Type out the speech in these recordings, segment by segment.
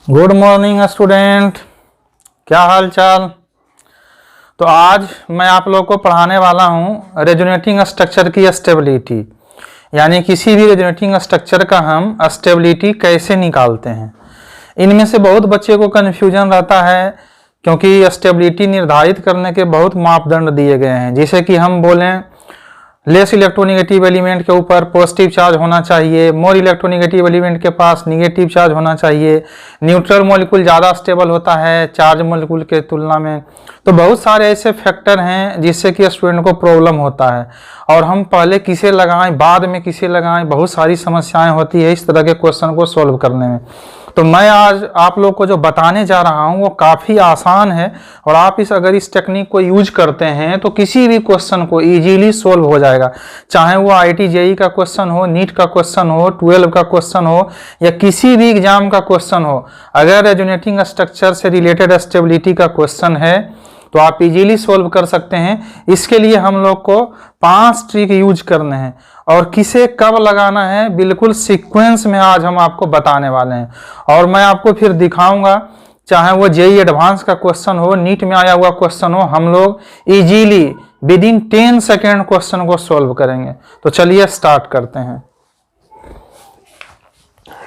Good morning student, क्या हाल चाल। तो आज मैं आप लोग को पढ़ाने वाला हूँ रेजोनेटिंग स्ट्रक्चर की स्टेबिलिटी, यानी किसी भी रेजोनेटिंग स्ट्रक्चर का हम स्टेबिलिटी कैसे निकालते हैं। इनमें से बहुत बच्चे को कन्फ्यूजन रहता है, क्योंकि स्टेबिलिटी निर्धारित करने के बहुत मापदंड दिए गए हैं। जैसे कि हम बोलें लेस इलेक्ट्रोनिगेटिव एलिमेंट के ऊपर पॉजिटिव चार्ज होना चाहिए, मोर इलेक्ट्रोनिगेटिव एलिमेंट के पास निगेटिव चार्ज होना चाहिए, न्यूट्रल मॉलिक्यूल ज़्यादा स्टेबल होता है चार्ज मॉलिक्यूल के तुलना में। तो बहुत सारे ऐसे फैक्टर हैं जिससे कि स्टूडेंट को प्रॉब्लम होता है, और हम पहले किसे लगाएं बाद में किसे लगाएं, बहुत सारी समस्याएं होती है इस तरह के क्वेश्चन को सॉल्व करने में। तो मैं आज आप लोग को जो बताने जा रहा हूं वो काफ़ी आसान है, और आप अगर इस टेक्निक को यूज करते हैं तो किसी भी क्वेश्चन को इजीली सोल्व हो जाएगा। चाहे वो IIT JEE का क्वेश्चन हो, नीट का क्वेश्चन हो, 12 का क्वेश्चन हो, या किसी भी एग्जाम का क्वेश्चन हो, अगर रेजोनेटिंग स्ट्रक्चर से रिलेटेड स्टेबिलिटी का क्वेश्चन है तो आप इजीली सोल्व कर सकते हैं। इसके लिए हम लोग को 5 ट्रिक यूज करने हैं, और किसे कब लगाना है बिल्कुल सीक्वेंस में आज हम आपको बताने वाले हैं। और मैं आपको फिर दिखाऊंगा, चाहे वो JEE एडवांस का क्वेश्चन हो, नीट में आया हुआ क्वेश्चन हो, हम लोग इजीली विदिन 10 सेकेंड क्वेश्चन को सोल्व करेंगे। तो चलिए स्टार्ट करते हैं।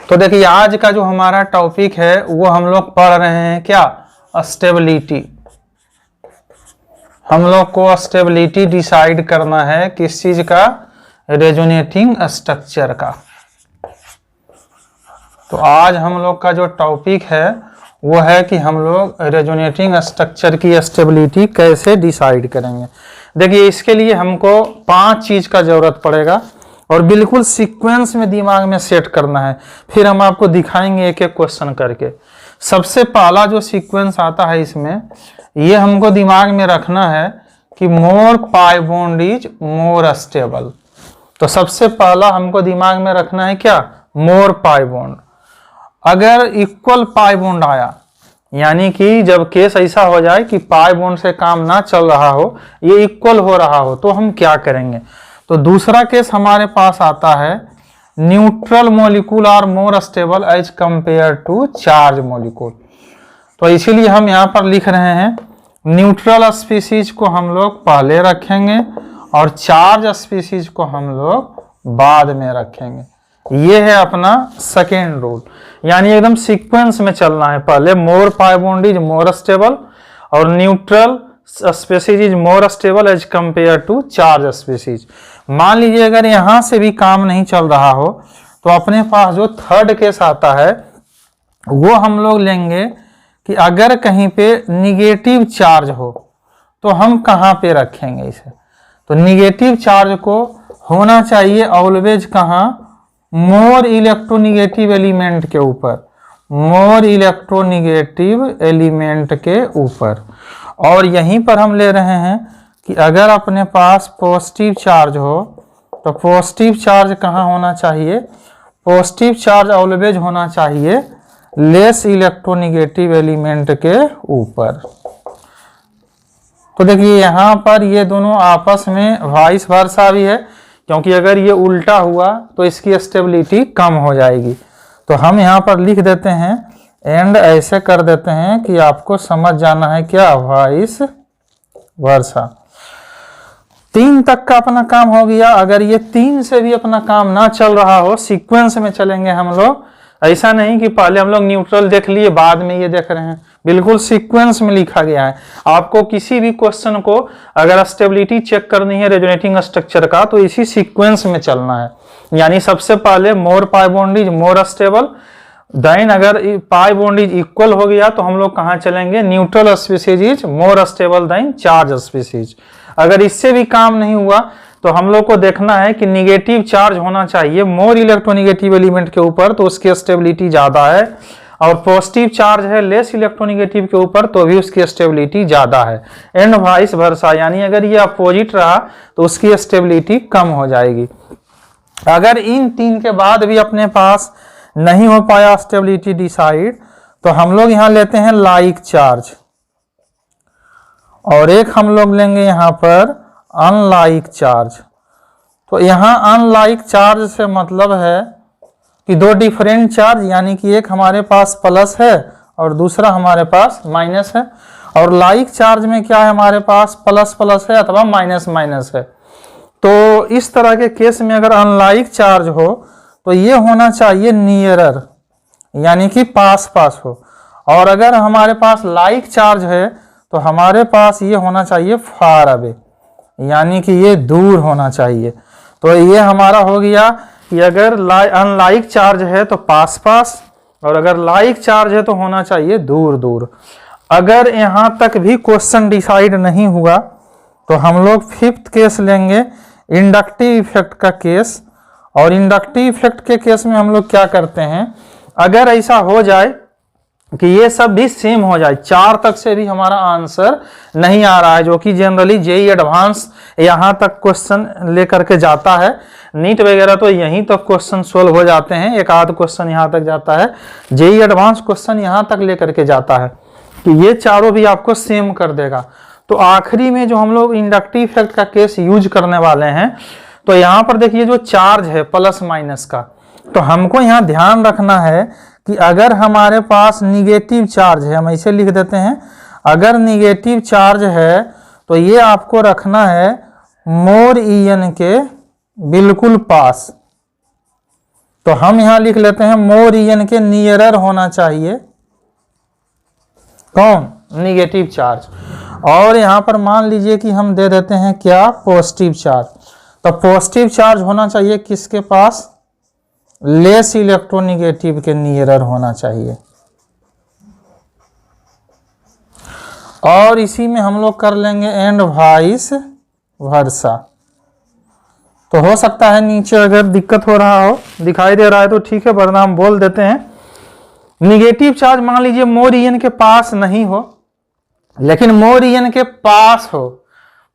तो देखिए, आज का जो हमारा टॉपिक है वो हम लोग पढ़ रहे हैं क्या, स्टेबिलिटी। हम लोग को स्टेबिलिटी डिसाइड करना है किस चीज का, रेजोनेटिंग स्ट्रक्चर का। तो आज हम लोग का जो टॉपिक है वो है कि हम लोग रेजोनेटिंग स्ट्रक्चर की स्टेबिलिटी कैसे डिसाइड करेंगे। देखिए, इसके लिए हमको 5 चीज का जरूरत पड़ेगा, और बिल्कुल सीक्वेंस में दिमाग में सेट करना है। फिर हम आपको दिखाएंगे एक एक क्वेश्चन करके। सबसे पहला जो सीक्वेंस आता है इसमें, ये हमको दिमाग में रखना है कि more pi bond is more stable. तो सबसे पहला हमको दिमाग में रखना है क्या, मोर पाई बॉन्ड। अगर इक्वल पाई बॉन्ड आया, यानी कि जब केस ऐसा हो जाए कि पाई बॉन्ड से काम ना चल रहा हो, ये इक्वल हो रहा हो, तो हम क्या करेंगे। तो दूसरा केस हमारे पास आता है neutral molecule are more stable as compare to charge molecule. तो इसीलिए हम यहाँ पर लिख रहे हैं न्यूट्रल स्पीसीज को हम लोग पहले रखेंगे और चार्ज स्पीसीज को हम लोग बाद में रखेंगे। ये है अपना सेकेंड रूल, यानी एकदम सीक्वेंस में चलना है। पहले more pi bond is more stable, और neutral species is more stable as compare to charge species. मान लीजिए अगर यहां से भी काम नहीं चल रहा हो, तो अपने पास जो थर्ड केस आता है वो हम लोग लेंगे कि अगर कहीं पे निगेटिव चार्ज हो तो हम कहाँ पे रखेंगे इसे। तो निगेटिव चार्ज को होना चाहिए ऑलवेज कहाँ, मोर इलेक्ट्रोनिगेटिव एलिमेंट के ऊपर, मोर इलेक्ट्रोनिगेटिव एलिमेंट के ऊपर। और यहीं पर हम ले रहे हैं कि अगर अपने पास पॉजिटिव चार्ज हो तो पॉजिटिव चार्ज कहाँ होना चाहिए, पॉजिटिव चार्ज ऑलवेज होना चाहिए लेस इलेक्ट्रोनिगेटिव एलिमेंट के ऊपर। तो देखिए यहाँ पर ये दोनों आपस में वाइस वर्सा भी है, क्योंकि अगर ये उल्टा हुआ तो इसकी स्टेबिलिटी कम हो जाएगी। तो हम यहाँ पर लिख देते हैं एंड ऐसे कर देते हैं कि आपको समझ जाना है क्या, वाइस वर्सा। 3 तक का अपना काम हो गया। अगर ये 3 से भी अपना काम ना चल रहा हो, सीक्वेंस में चलेंगे हम लोग। ऐसा नहीं कि पहले हम लोग न्यूट्रल देख लिए बाद में ये देख रहे हैं, बिल्कुल सीक्वेंस में लिखा गया है। आपको किसी भी क्वेश्चन को अगर स्टेबिलिटी चेक करनी है रेजोनेटिंग स्ट्रक्चर का, तो इसी सीक्वेंस में चलना है। यानी सबसे पहले more pi bond is more stable, then अगर पाई बॉन्ड इज इक्वल हो गया तो हम लोग कहाँ चलेंगे, neutral species is more stable then charge species. अगर इससे भी काम नहीं हुआ तो हम लोग को देखना है कि निगेटिव चार्ज होना चाहिए मोर इलेक्ट्रोनिगेटिव एलिमेंट के ऊपर, तो उसकी स्टेबिलिटी ज्यादा है, और पॉजिटिव चार्ज है लेस इलेक्ट्रोनिगेटिव के ऊपर, तो भी उसकी स्टेबिलिटी ज्यादा है। एंड वाइस वर्सा, यानी अगर ये अपोजिट रहा तो उसकी स्टेबिलिटी कम हो जाएगी। अगर इन 3 के बाद भी अपने पास नहीं हो पाया स्टेबिलिटी डिसाइड, तो हम लोग यहाँ लेते हैं लाइक चार्ज, और एक हम लोग लेंगे यहाँ पर अनलाइक चार्ज। तो यहाँ अनलाइक चार्ज से मतलब है कि दो डिफरेंट चार्ज, यानी कि एक हमारे पास प्लस है और दूसरा हमारे पास माइनस है, और लाइक चार्ज में क्या है, हमारे पास प्लस प्लस है अथवा माइनस माइनस है। तो इस तरह के केस में अगर अनलाइक चार्ज हो तो ये होना चाहिए नियरर, यानी कि पास पास हो, और अगर हमारे पास लाइक चार्ज है तो हमारे पास ये होना चाहिए फार अवे, यानी कि ये दूर होना चाहिए। तो ये हमारा हो गया कि अगर अनलाइक चार्ज है तो पास पास, और अगर लाइक चार्ज है तो होना चाहिए दूर दूर। अगर यहाँ तक भी क्वेश्चन डिसाइड नहीं हुआ तो हम लोग फिफ्थ केस लेंगे, इंडक्टिव इफेक्ट का केस। और इंडक्टिव इफेक्ट के केस में हम लोग क्या करते हैं, अगर ऐसा हो जाए कि ये सब भी सेम हो जाए, 4 तक से भी हमारा आंसर नहीं आ रहा है, जो कि जनरली जेई एडवांस यहाँ तक क्वेश्चन लेकर के जाता है, नीट वगैरह तो यहीं तक क्वेश्चन सोल्व हो जाते हैं, एक आध क्वेश्चन यहाँ तक जाता है, जेई एडवांस क्वेश्चन यहाँ तक लेकर के जाता है कि ये चारों भी आपको सेम कर देगा। तो आखिरी में जो हम लोग इंडक्टिव इफेक्ट का केस यूज करने वाले हैं, तो यहाँ पर देखिए जो चार्ज है प्लस माइनस का, तो हमको यहाँ ध्यान रखना है कि अगर हमारे पास निगेटिव चार्ज है, हम ऐसे लिख देते हैं, अगर निगेटिव चार्ज है तो ये आपको रखना है मोर ईएन के बिल्कुल पास। तो हम यहाँ लिख लेते हैं मोर ईएन के नियरर होना चाहिए कौन, निगेटिव चार्ज। और यहाँ पर मान लीजिए कि हम दे देते हैं क्या, पॉजिटिव चार्ज। तो पॉजिटिव चार्ज होना चाहिए किसके पास, लेस इलेक्ट्रोनिगेटिव के नियरर होना चाहिए। और इसी में हम लोग कर लेंगे एंड वाइस वर्सा। तो हो सकता है नीचे अगर दिक्कत हो रहा हो, दिखाई दे रहा है तो ठीक है, वरना हम बोल देते हैं निगेटिव चार्ज मान लीजिए मोर ईएन के पास नहीं हो, लेकिन मोर ईएन के पास हो,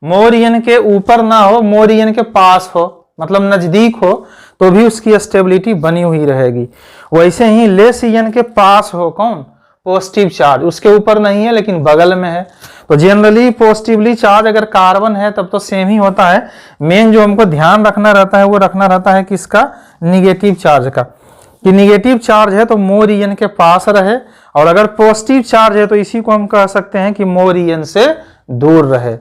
मोर ईएन के ऊपर ना हो, मोर ईएन के पास हो, मतलब नजदीक हो, तो भी उसकी स्टेबिलिटी बनी हुई रहेगी। वैसे ही लेस ईएन के पास हो कौन, पॉजिटिव चार्ज, उसके ऊपर नहीं है लेकिन बगल में है, तो जनरली पॉजिटिवली चार्ज अगर कार्बन है तब तो सेम ही होता है। मेन जो हमको ध्यान रखना रहता है वो रखना रहता है किसका, निगेटिव चार्ज का, कि निगेटिव चार्ज है तो मोर ईएन के पास रहे, और अगर पॉजिटिव चार्ज है तो इसी को हम कह सकते हैं कि मोर ईएन से दूर रहे।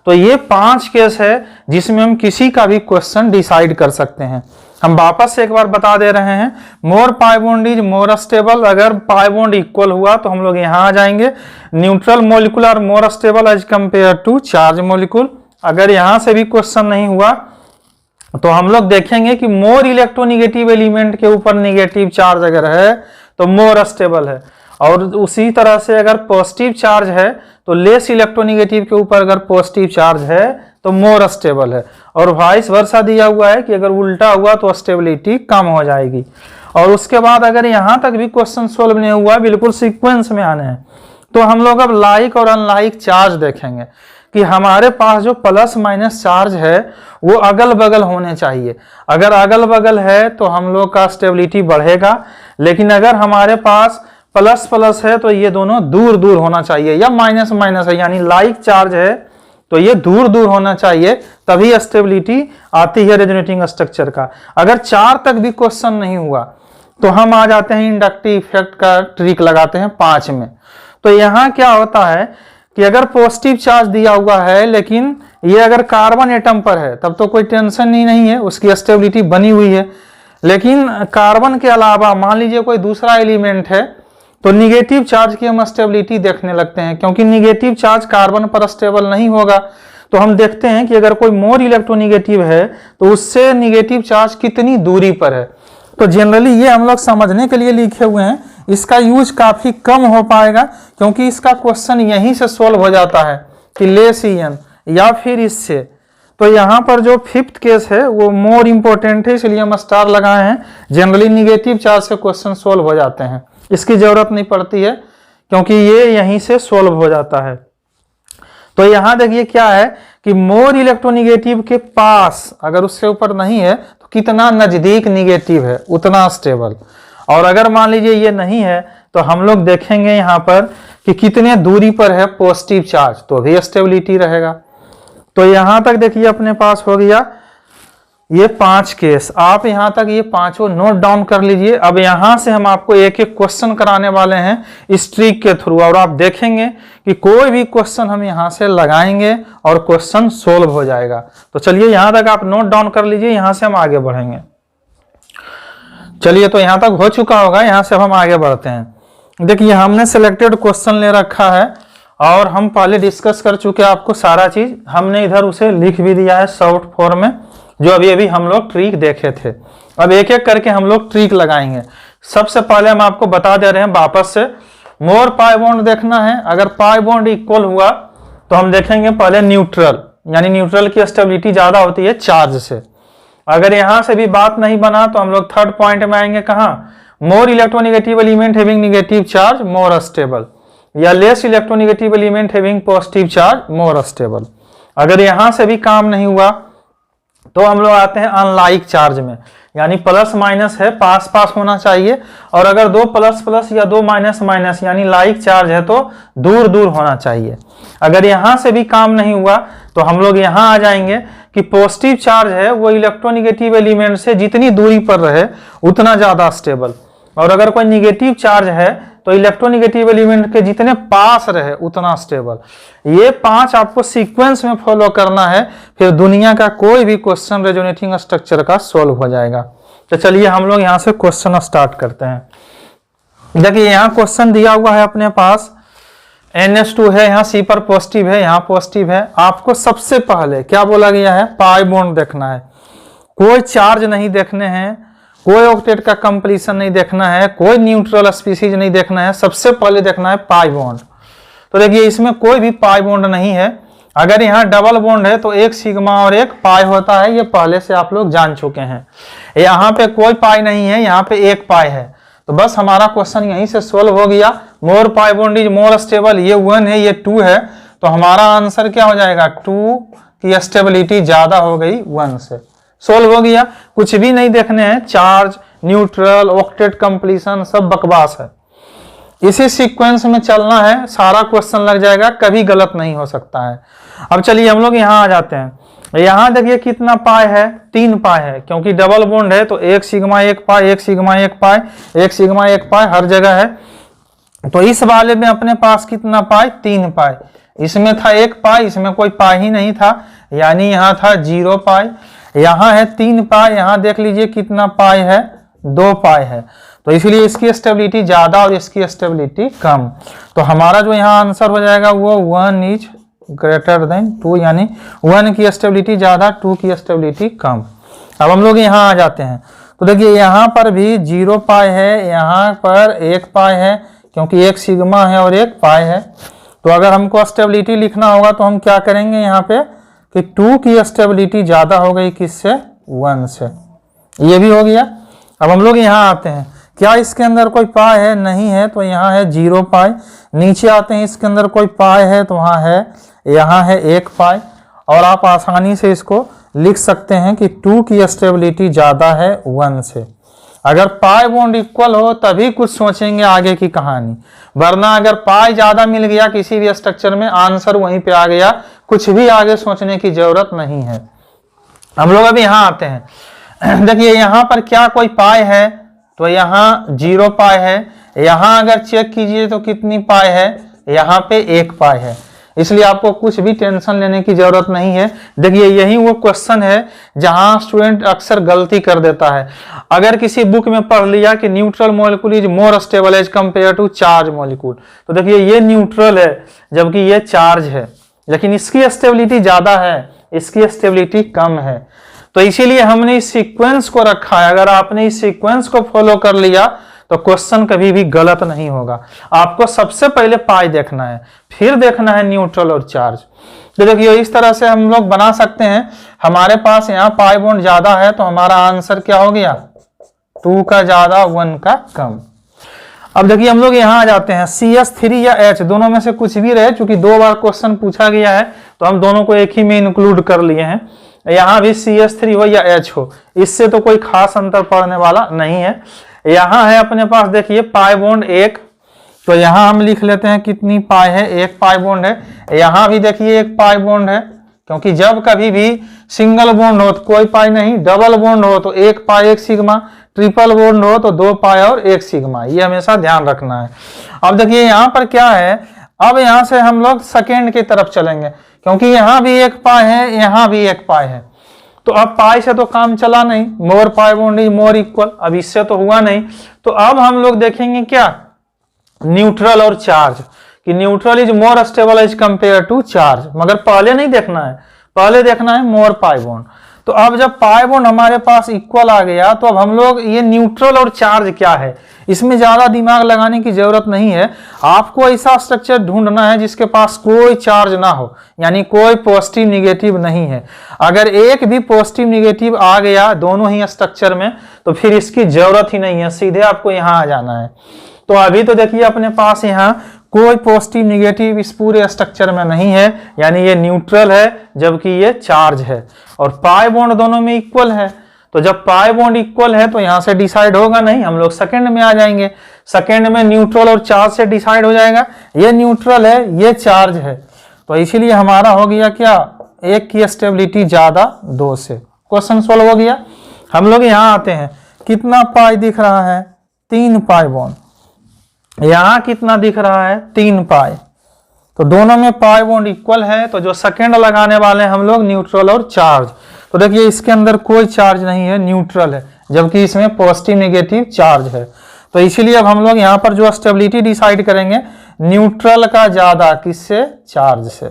तो ये 5 केस है जिसमें हम किसी का भी क्वेश्चन डिसाइड कर सकते हैं। हम वापस से एक बार बता दे रहे हैं, more pi bond is more stable, अगर पाई बॉन्ड इक्वल हुआ तो हम लोग यहाँ आ जाएंगे, neutral molecule are more stable as compare to charge molecule. अगर यहाँ से भी क्वेश्चन नहीं हुआ तो हम लोग देखेंगे कि मोर इलेक्ट्रोनिगेटिव एलिमेंट के ऊपर निगेटिव चार्ज अगर है तो मोर स्टेबल है, और उसी तरह से अगर पॉजिटिव चार्ज है तो लेस इलेक्ट्रोनिगेटिव के ऊपर अगर पॉजिटिव चार्ज है तो मोर स्टेबल है, और वाइस वर्सा दिया हुआ है कि अगर उल्टा हुआ तो स्टेबिलिटी कम हो जाएगी। और उसके बाद अगर यहाँ तक भी क्वेश्चन सोल्व नहीं हुआ, बिल्कुल सीक्वेंस में आने हैं, तो हम लोग अब लाइक और अनलाइक चार्ज देखेंगे कि हमारे पास जो प्लस माइनस चार्ज है वो अगल बगल होने चाहिए। अगर अगल बगल है तो हम लोग का स्टेबिलिटी बढ़ेगा, लेकिन अगर हमारे पास प्लस प्लस है तो ये दोनों दूर दूर होना चाहिए, या माइनस माइनस है यानी लाइक चार्ज है तो ये दूर दूर होना चाहिए, तभी स्टेबिलिटी आती है रेजोनेटिंग स्ट्रक्चर का। अगर 4 तक भी क्वेश्चन नहीं हुआ तो हम आ जाते हैं इंडक्टिव इफेक्ट का ट्रिक लगाते हैं 5 में। तो यहाँ क्या होता है कि अगर पॉजिटिव चार्ज दिया हुआ है लेकिन ये अगर कार्बन एटम पर है तब तो कोई टेंशन ही नहीं है, उसकी स्टेबिलिटी बनी हुई है। लेकिन कार्बन के अलावा मान लीजिए कोई दूसरा एलिमेंट है तो निगेटिव चार्ज की हम स्टेबिलिटी देखने लगते हैं, क्योंकि निगेटिव चार्ज कार्बन पर स्टेबल नहीं होगा। तो हम देखते हैं कि अगर कोई मोर इलेक्ट्रोनिगेटिव है तो उससे निगेटिव चार्ज कितनी दूरी पर है। तो जनरली ये हम लोग समझने के लिए लिखे हुए हैं, इसका यूज काफी कम हो पाएगा क्योंकि इसका क्वेश्चन यहीं से सोल्व हो जाता है कि लेस ईएन या फिर इससे। तो यहाँ पर जो 5th केस है वो मोर इंपॉर्टेंट है, इसलिए हम स्टार लगाए हैं। जनरली निगेटिव चार्ज से क्वेश्चन सोल्व हो जाते हैं, इसकी जरूरत नहीं पड़ती है क्योंकि ये यहीं से सोल्व हो जाता है। तो यहाँ देखिए क्या है कि मोर इलेक्ट्रोनिगेटिव के पास अगर उससे ऊपर नहीं है तो कितना नजदीक निगेटिव है उतना स्टेबल, और अगर मान लीजिए ये नहीं है तो हम लोग देखेंगे यहाँ पर कि कितने दूरी पर है पॉजिटिव चार्ज, तो भी स्टेबिलिटी रहेगा। तो यहाँ तक देखिए अपने पास हो गया ये 5 केस, आप यहां तक ये पांचों नोट डाउन कर लीजिए। अब यहां से हम आपको एक एक क्वेश्चन कराने वाले हैं इस ट्रिक के थ्रू, और आप देखेंगे कि कोई भी क्वेश्चन हम यहां से लगाएंगे और क्वेश्चन सोल्व हो जाएगा। तो चलिए यहां तक आप नोट डाउन कर लीजिए, यहां से हम आगे बढ़ेंगे। चलिए, तो यहां तक हो चुका होगा, यहां से हम आगे बढ़ते हैं। देखिए हमने सिलेक्टेड क्वेश्चन ले रखा है और हम पहले डिस्कस कर चुके हैं आपको सारा चीज, हमने इधर उसे लिख भी दिया है शॉर्ट फॉर्म में, जो अभी अभी हम लोग ट्रिक देखे थे। अब एक एक करके हम लोग ट्रिक लगाएंगे। सबसे पहले हम आपको बता दे रहे हैं वापस से, मोर पाई बॉन्ड देखना है। अगर पाई बॉन्ड इक्वल हुआ तो हम देखेंगे पहले न्यूट्रल, यानी न्यूट्रल की स्टेबिलिटी ज्यादा होती है चार्ज से। अगर यहां से भी बात नहीं बना तो हम लोग थर्ड पॉइंट में आएंगे, कहां, more electronegative element having negative charge more stable, या less electronegative element having positive charge more stable. अगर यहां से भी काम नहीं हुआ तो हम लोग आते हैं अनलाइक चार्ज में, यानी प्लस माइनस है, पास पास होना चाहिए, और अगर दो प्लस प्लस या दो माइनस माइनस यानी लाइक चार्ज है तो दूर दूर होना चाहिए। अगर यहां से भी काम नहीं हुआ तो हम लोग यहां आ जाएंगे कि पॉजिटिव चार्ज है वो इलेक्ट्रोनेगेटिव एलिमेंट से जितनी दूरी पर रहे उतना ज्यादा स्टेबल, और अगर कोई निगेटिव चार्ज है तो इलेक्ट्रोनेगेटिव एलिमेंट के जितने पास रहे उतना स्टेबल। ये 5 आपको सीक्वेंस में फॉलो करना है, फिर दुनिया का कोई भी क्वेश्चन रेजोनेटिंग स्ट्रक्चर का सॉल्व हो जाएगा। तो चलिए हम लोग यहाँ से क्वेश्चन स्टार्ट करते हैं। देखिए यहाँ क्वेश्चन दिया हुआ है अपने पास, NH2 है, यहाँ C पर पॉजिटिव है, यहाँ पॉजिटिव है। आपको सबसे पहले क्या बोला गया है, पाई बॉन्ड देखना है, कोई चार्ज नहीं देखने हैं, कोई ऑक्टेट का कंप्लीशन नहीं देखना है, कोई न्यूट्रल स्पीसीज नहीं देखना है, सबसे पहले देखना है पाई बॉन्ड। तो देखिए इसमें कोई भी पाई बॉन्ड नहीं है। अगर यहाँ डबल बॉन्ड है तो एक सिग्मा और एक पाई होता है, ये पहले से आप लोग जान चुके हैं। यहाँ पे कोई पाई नहीं है, यहाँ पे एक पाई है, तो बस हमारा क्वेश्चन यहीं से सोल्व हो गया। More pi bond is more stable, ये 1 है ये 2 है, तो हमारा आंसर क्या हो जाएगा, 2 की स्टेबिलिटी ज्यादा हो गई 1 से। सोल्व हो गया, कुछ भी नहीं देखने हैं, चार्ज, न्यूट्रल, ऑक्टेट कंप्लीशन सब बकवास है। इसी सीक्वेंस में चलना है, सारा क्वेश्चन लग जाएगा, कभी गलत नहीं हो सकता है। अब चलिए हम लोग यहाँ आ जाते हैं। यहाँ देखिए कितना पाई है, 3 पाई है, क्योंकि डबल बॉन्ड है तो एक सिग्मा एक पाई, एक सिग्मा एक पाई, एक सिग्मा एक पाई हर जगह है। तो इस वाले में अपने पास कितना पाई, 3 पाई। इसमें था 1 पाई, इसमें कोई पाई ही नहीं था, यानी यहाँ था 0 पाई। यहाँ है 3 पाई, यहाँ देख लीजिए कितना पाई है, 2 पाई है, तो इसलिए इसकी स्टेबिलिटी ज्यादा और इसकी स्टेबिलिटी कम। तो हमारा जो यहाँ आंसर हो जाएगा वो 1 इज ग्रेटर देन 2, यानी 1 की स्टेबिलिटी ज्यादा, 2 की स्टेबिलिटी कम। अब हम लोग यहाँ आ जाते हैं, तो देखिए यहाँ पर भी 0 पाई है, यहाँ पर 1 पाई है, क्योंकि एक सिग्मा है और 1 पाई है। तो अगर हमको स्टेबिलिटी लिखना होगा तो हम क्या करेंगे यहाँ पे कि 2 की स्टेबिलिटी ज्यादा हो गई किससे, 1 से। ये भी हो गया। अब हम लोग यहाँ आते हैं, क्या इसके अंदर कोई पाई है, नहीं है, तो यहाँ है 0 पाई। नीचे आते हैं, इसके अंदर कोई पाई है तो वहाँ है, यहाँ है 1 पाई, और आप आसानी से इसको लिख सकते हैं कि 2 की स्टेबिलिटी ज्यादा है 1 से। अगर पाई बॉन्ड इक्वल हो तभी कुछ सोचेंगे आगे की कहानी, वरना अगर पाई ज्यादा मिल गया किसी भी स्ट्रक्चर में, आंसर वहीं पे आ गया, कुछ भी आगे सोचने की जरूरत नहीं है। हम लोग अभी यहाँ आते हैं। देखिए यहाँ पर क्या कोई पाई है, तो यहाँ 0 पाई है। यहाँ अगर चेक कीजिए तो कितनी पाई है, यहाँ पे 1 पाई है, इसलिए आपको कुछ भी टेंशन लेने की जरूरत नहीं है। देखिए यही वो क्वेश्चन है जहां स्टूडेंट अक्सर गलती कर देता है। अगर किसी बुक में पढ़ लिया कि neutral molecule is more stable as compare to charge molecule, तो देखिए ये न्यूट्रल है जबकि ये चार्ज है, लेकिन इसकी स्टेबिलिटी ज्यादा है, इसकी स्टेबिलिटी कम है। तो इसीलिए हमने इस सीक्वेंस को रखा है। अगर आपने इस सीक्वेंस को फॉलो कर लिया तो क्वेश्चन कभी भी गलत नहीं होगा। आपको सबसे पहले पाई देखना है, फिर देखना है न्यूट्रल और चार्ज। तो देखिए इस तरह से हम लोग बना सकते हैं। हमारे पास यहाँ पाई बॉन्ड ज्यादा है तो हमारा आंसर क्या हो गया, 2 का ज्यादा 1 का कम। अब देखिए हम लोग यहाँ आ जाते हैं, CS3 या H दोनों में से कुछ भी रहे, चूंकि 2 बार क्वेश्चन पूछा गया है तो हम दोनों को एक ही में इंक्लूड कर लिए हैं। यहाँ भी CS3 हो या H हो, इससे तो कोई खास अंतर पड़ने वाला नहीं है। यहाँ है अपने पास देखिए पाई बॉन्ड 1, तो यहाँ हम लिख लेते हैं कितनी पाई है, 1 पाई बॉन्ड है। यहाँ भी देखिए 1 पाई बॉन्ड है, क्योंकि जब कभी भी सिंगल बॉन्ड हो तो कोई पाई नहीं, डबल बॉन्ड हो तो 1 पाई 1 सिग्मा, ट्रिपल बॉन्ड हो तो 2 पाई और 1 सिग्मा, ये हमेशा ध्यान रखना है। अब देखिए यहाँ पर क्या है, अब यहाँ से हम लोग सेकेंड की तरफ चलेंगे, क्योंकि यहाँ भी 1 पाई है, यहाँ भी 1 पाई है, तो अब पाई से तो काम चला नहीं, more pi bond is more equal, अब इससे तो हुआ नहीं। तो अब हम लोग देखेंगे क्या, न्यूट्रल और चार्ज, कि neutral is more stable as compare to charge, मगर पहले नहीं देखना है, पहले देखना है मोर पाई बॉन्ड। तो अब जब पाई बॉन्ड हमारे पास इक्वल आ गया, तो अब हम लोग ये न्यूट्रल और चार्ज क्या है, इसमें ज्यादा दिमाग लगाने की जरूरत नहीं है। आपको ऐसा स्ट्रक्चर ढूंढना है जिसके पास कोई चार्ज ना हो, यानी कोई पॉजिटिव निगेटिव नहीं है। अगर एक भी पॉजिटिव निगेटिव आ गया दोनों ही स्ट्रक्चर में, तो फिर इसकी जरूरत ही नहीं है, सीधे आपको यहाँ आ जाना है। तो अभी तो देखिए अपने पास यहाँ कोई पॉजिटिव निगेटिव इस पूरे स्ट्रक्चर में नहीं है, यानी ये न्यूट्रल है जबकि ये चार्ज है, और पाई बॉन्ड दोनों में इक्वल है। तो जब पाई बॉन्ड इक्वल है तो यहाँ से डिसाइड होगा नहीं, हम लोग सेकंड में आ जाएंगे, सेकंड में न्यूट्रल और चार्ज से डिसाइड हो जाएगा, ये न्यूट्रल है ये चार्ज है, तो इसीलिए हमारा हो गया क्या, एक की स्टेबिलिटी ज्यादा 2 से। क्वेश्चन सोल्व हो गया। हम लोग यहाँ आते हैं, कितना पाई दिख रहा है, 3 पाई बॉन्ड, यहाँ कितना दिख रहा है, 3 पाई, तो दोनों में पाई बॉन्ड इक्वल है, तो जो सेकंड लगाने वाले हैं हम लोग न्यूट्रल और चार्ज, तो देखिए इसके अंदर कोई चार्ज नहीं है, न्यूट्रल है, जबकि इसमें पॉजिटिव नेगेटिव चार्ज है। तो इसीलिए अब हम लोग यहाँ पर जो स्टेबिलिटी डिसाइड करेंगे, न्यूट्रल का ज्यादा किससे, चार्ज से।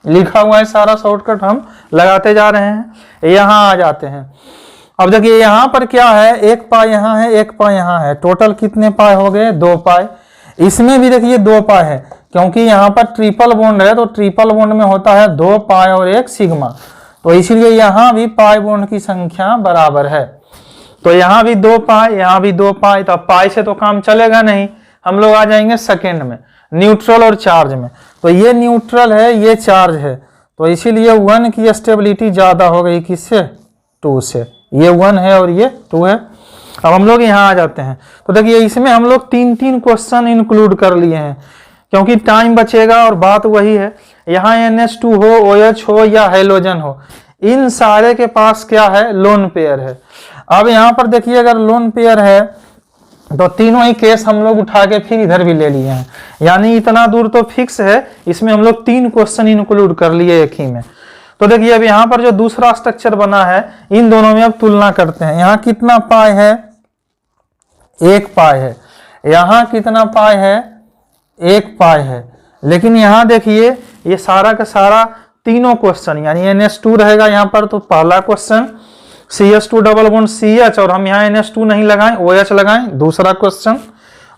लिखा हुआ है सारा, शॉर्टकट हम लगाते जा रहे हैं। यहाँ आ जाते हैं, अब देखिए यहाँ पर क्या है, 1 पाई यहाँ है, 1 पाई यहाँ है, टोटल कितने पाई हो गए, 2 पाई। इसमें भी देखिए 2 पाई है, क्योंकि यहाँ पर ट्रिपल बॉन्ड है, तो ट्रिपल बॉन्ड में होता है 2 पाई और 1 सिग्मा, तो इसीलिए यहाँ भी पाई बॉन्ड की संख्या बराबर है। तो यहाँ भी 2 पाई, यहाँ भी 2 पाई, तो पाई से तो काम चलेगा नहीं, हम लोग आ जाएंगे सेकेंड में, न्यूट्रल और चार्ज में। तो ये न्यूट्रल है ये चार्ज है, तो इसीलिए 1 की स्टेबिलिटी ज्यादा हो गई किससे, 2 से, ये 1 है और ये 2 है। अब हम लोग यहाँ आ जाते हैं, तो देखिए इसमें हम लोग 3 क्वेश्चन इंक्लूड कर लिए हैं, क्योंकि टाइम बचेगा, और बात वही है, यहाँ NH2 हो, OH हो या हेलोजन हो, इन सारे के पास क्या है, लोन पेयर है। अब यहाँ पर देखिए अगर लोन पेयर है तो तीनों ही केस हम लोग उठा के फिर इधर भी ले लिए हैं, यानी इतना दूर तो फिक्स है, इसमें हम लोग 3 क्वेश्चन इंक्लूड कर लिए एक ही में। तो देखिए अब यहाँ पर जो दूसरा स्ट्रक्चर बना है, इन दोनों में अब तुलना करते हैं। यहाँ कितना पाई है, 1 पाई है, यहाँ कितना पाई है, 1 पाई है, लेकिन यहाँ देखिए ये सारा का सारा तीनों क्वेश्चन, यानी NH2 रहेगा यहाँ पर, तो पहला question CH2 double bond CH, और हम यहाँ NH2 नहीं लगाएं, OH लगाएं, दूसरा क्वेश्चन,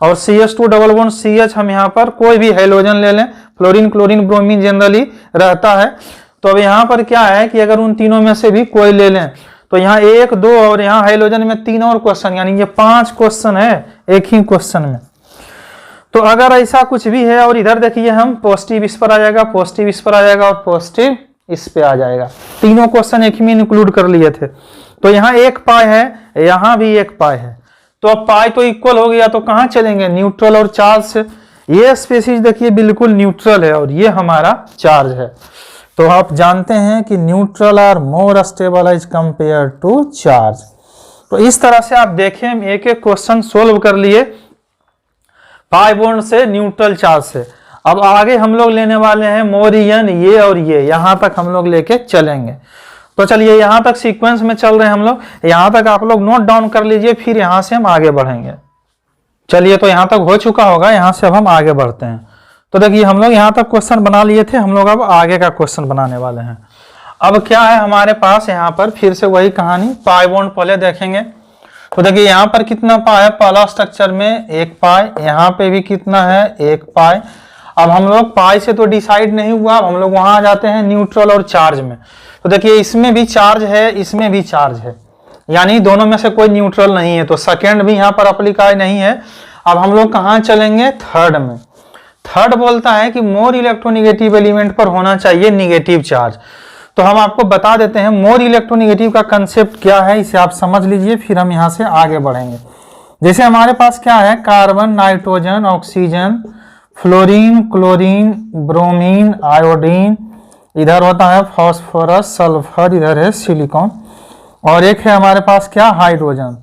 और CH2 डबल बॉन्ड CH हम यहाँ पर कोई भी हेलोजन ले लें, फ्लोरीन क्लोरीन ब्रोमीन जनरली रहता है। तो अब यहाँ पर क्या है कि अगर उन तीनों में से भी कोई ले लें, तो यहाँ 1 2 और यहाँ हाइड्रोजन में 3 और क्वेश्चन, यानी ये 5 क्वेश्चन है एक ही क्वेश्चन में। तो अगर ऐसा कुछ भी है, और इधर देखिए हम पॉजिटिव इस पर आ जाएगा, पॉजिटिव इस पर आ जाएगा, और पॉजिटिव इस पे आ जाएगा, तीनों क्वेश्चन एक ही में इंक्लूड कर लिए थे। तो यहाँ 1 पाई है, यहाँ भी 1 पाई है, तो अब पाई तो इक्वल हो गया, तो कहाँ चलेंगे, न्यूट्रल और चार्ज से। ये स्पीसीज देखिए बिल्कुल न्यूट्रल है और ये हमारा चार्ज है, तो आप जानते हैं कि neutral are more stable as compare to charge. तो इस तरह से आप देखें, हम एक एक क्वेश्चन सोल्व कर लिए पाई बॉन्ड से, न्यूट्रल चार्ज से। अब आगे हम लोग लेने वाले हैं मोरियन, ये और ये, यहां तक हम लोग लेके चलेंगे। तो चलिए यहां तक सीक्वेंस में चल रहे हैं हम लोग, यहां तक आप लोग नोट डाउन कर लीजिए, फिर यहां से हम आगे बढ़ेंगे। चलिए तो यहां तक हो चुका होगा, यहां से अब हम आगे बढ़ते हैं। तो देखिए हम लोग यहाँ तक क्वेश्चन बना लिए थे, हम लोग अब आगे का क्वेश्चन बनाने वाले हैं। अब क्या है हमारे पास यहाँ पर, फिर से वही कहानी, पाई बॉन्ड पहले देखेंगे। तो देखिए यहाँ पर कितना पाई है, पहला स्ट्रक्चर में 1 पाई, यहाँ पे भी कितना है 1 पाई। अब हम लोग पाई से तो डिसाइड नहीं हुआ, अब हम लोग वहां आ जाते हैं न्यूट्रल और चार्ज में। तो देखिए इसमें भी चार्ज है, इसमें भी चार्ज है, यानी दोनों में से कोई न्यूट्रल नहीं है, तो सेकेंड भी यहाँ पर अप्लीकाई नहीं है। अब हम लोग कहाँ चलेंगे, थर्ड में। थर्ड बोलता है कि मोर इलेक्ट्रोनिगेटिव एलिमेंट पर होना चाहिए निगेटिव चार्ज। तो हम आपको बता देते हैं मोर इलेक्ट्रोनिगेटिव का कंसेप्ट क्या है, इसे आप समझ लीजिए, फिर हम यहाँ से आगे बढ़ेंगे। जैसे हमारे पास क्या है, carbon, nitrogen, oxygen, fluorine, chlorine, bromine, iodine, इधर होता है फॉस्फोरस, सल्फर, इधर है सिलिकॉन, और एक है हमारे पास क्या, हाइड्रोजन।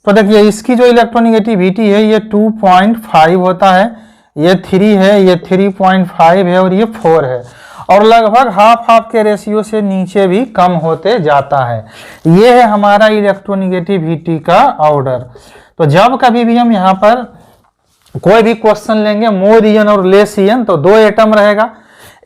तो देखिए इसकी जो इलेक्ट्रोनिगेटिविटी है ये 2.5 होता है, ये 3 है, ये 3.5 है और ये 4 है, और लगभग हाफ हाफ के रेशियो से नीचे भी कम होते जाता है। ये है हमारा इलेक्ट्रोनिगेटिविटी का ऑर्डर। तो जब कभी भी हम यहाँ पर कोई भी क्वेश्चन लेंगे मोर ईयन और लेस ईयन, तो 2 एटम रहेगा,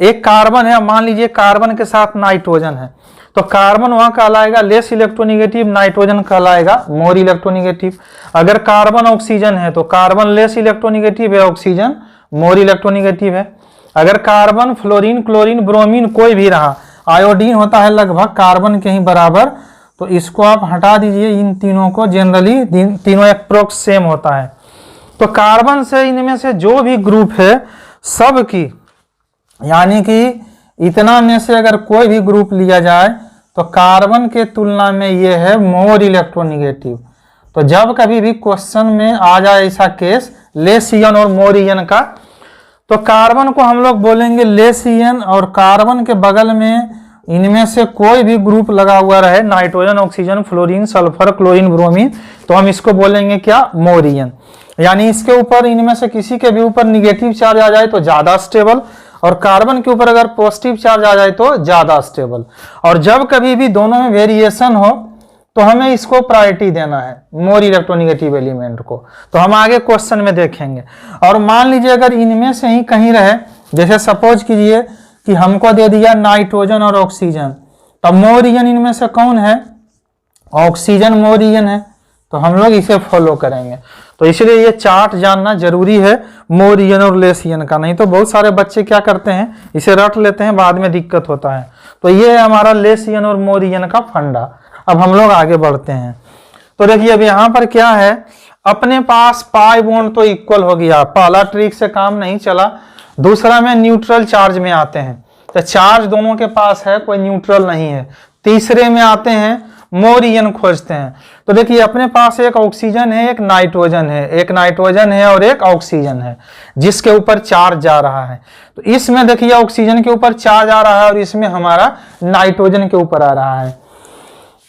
एक कार्बन है, मान लीजिए कार्बन के साथ नाइट्रोजन है, तो कार्बन वहां कहलाएगा लेस इलेक्ट्रोनिगेटिव, नाइट्रोजन कहलाएगा मोर इलेक्ट्रोनिगेटिव। अगर कार्बन ऑक्सीजन है तो कार्बन लेस इलेक्ट्रोनिगेटिव है, ऑक्सीजन मोर इलेक्ट्रोनिगेटिव है। अगर कार्बन, फ्लोरीन, क्लोरीन, ब्रोमीन कोई भी रहा, आयोडीन होता है लगभग कार्बन के ही बराबर, तो इसको आप हटा दीजिए, इन तीनों को जनरली तीनों अप्रोक्स सेम होता है। तो कार्बन से इनमें से जो भी ग्रुप है सब की, यानी कि इतना में से अगर कोई भी ग्रुप लिया जाए तो कार्बन के तुलना में ये है मोर इलेक्ट्रोनिगेटिव। तो जब कभी भी क्वेश्चन में आ जाए ऐसा केस लेस ईयन और मोर ईयन का, तो कार्बन को हम लोग बोलेंगे लेस ईयन, और कार्बन के बगल में इनमें से कोई भी ग्रुप लगा हुआ रहे, nitrogen, oxygen, fluorine, sulphur, chlorine, bromine, तो हम इसको बोलेंगे क्या, मोर ईयन। यानी इसके ऊपर इनमें से किसी के भी ऊपर निगेटिव चार्ज आ जाए तो ज्यादा स्टेबल, और कार्बन के ऊपर अगर पॉजिटिव चार्ज आ जाए तो ज्यादा स्टेबल। और जब कभी भी दोनों में वेरिएशन हो तो हमें इसको प्रायोरिटी देना है, मोर इलेक्ट्रोनिगेटिव एलिमेंट को। तो हम आगे क्वेश्चन में देखेंगे। और मान लीजिए अगर इनमें से ही कहीं रहे, जैसे सपोज कीजिए कि हमको दे दिया नाइट्रोजन और ऑक्सीजन, तो मोर ईयन इनमें से कौन है, ऑक्सीजन मोर ईयन है, तो हम लोग इसे फॉलो करेंगे। तो इसलिए ये चार्ट जानना जरूरी है मोर ईयन और लेस ईयन का, नहीं तो बहुत सारे बच्चे क्या करते हैं, इसे रट लेते हैं, बाद में दिक्कत होता है। तो ये है हमारा लेस ईयन और मोर ईयन का फंडा। अब हम लोग आगे बढ़ते हैं। तो देखिए अब यहाँ पर क्या है, अपने पास पाई बॉन्ड तो इक्वल हो गया, पहला ट्रिक से काम नहीं चला। दूसरा में न्यूट्रल चार्ज में आते हैं, तो चार्ज दोनों के पास है, कोई न्यूट्रल नहीं है। तीसरे में आते हैं मोर ईयन खोजते हैं। तो देखिए अपने पास एक ऑक्सीजन है, एक नाइट्रोजन है, एक नाइट्रोजन है और एक ऑक्सीजन है जिसके ऊपर चार्ज जा रहा है। तो इसमें देखिए ऑक्सीजन के ऊपर चार्ज आ रहा है और इसमें हमारा नाइट्रोजन के ऊपर आ रहा है।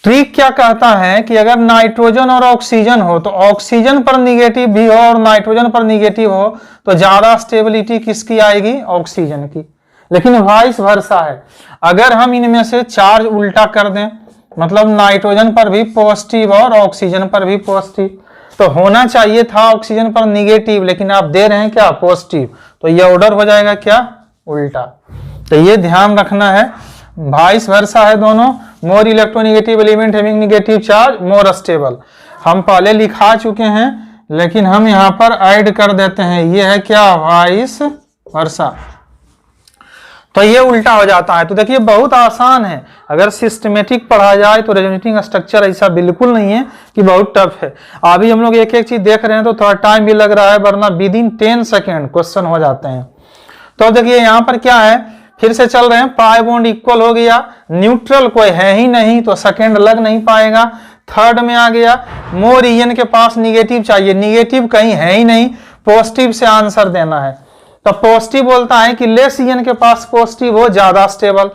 ट्रिक क्या कहता है कि अगर नाइट्रोजन और ऑक्सीजन हो तो ऑक्सीजन पर निगेटिव भी हो और नाइट्रोजन पर निगेटिव हो तो ज्यादा स्टेबिलिटी किसकी आएगी, ऑक्सीजन की। लेकिन वाइस वर्सा है, अगर हम इनमें से चार्ज उल्टा कर दें, मतलब नाइट्रोजन पर भी पॉजिटिव और ऑक्सीजन पर भी पॉजिटिव, तो होना चाहिए था ऑक्सीजन पर निगेटिव, लेकिन आप दे रहे हैं क्या, पॉजिटिव, तो ये ऑर्डर हो जाएगा क्या, उल्टा। तो ये ध्यान रखना है, वाइस वर्सा है दोनों। More electronegative element having negative charge more stable, हम पहले लिखा चुके हैं लेकिन हम यहाँ पर ऐड कर देते हैं, ये है क्या, वाइस वर्सा। तो ये उल्टा हो जाता है। तो देखिए बहुत आसान है, अगर सिस्टमेटिक पढ़ा जाए तो रेजोनेटिंग स्ट्रक्चर ऐसा बिल्कुल नहीं है कि बहुत टफ है। अभी हम लोग एक एक चीज देख रहे हैं तो थोड़ा टाइम भी लग रहा है, वरना विद इन 10 सेकेंड क्वेश्चन हो जाते हैं। तो देखिए यहाँ पर क्या है, फिर से चल रहे हैं, पाई बॉन्ड इक्वल हो गया, न्यूट्रल कोई है ही नहीं तो सेकेंड लग नहीं पाएगा। थर्ड में आ गया, मोर ईयन के पास निगेटिव चाहिए, निगेटिव कहीं है ही नहीं, पॉजिटिव से आंसर देना है। तो पॉजिटिव बोलता है कि लेस ईयन के पास पॉजिटिव हो, ज्यादा स्टेबल।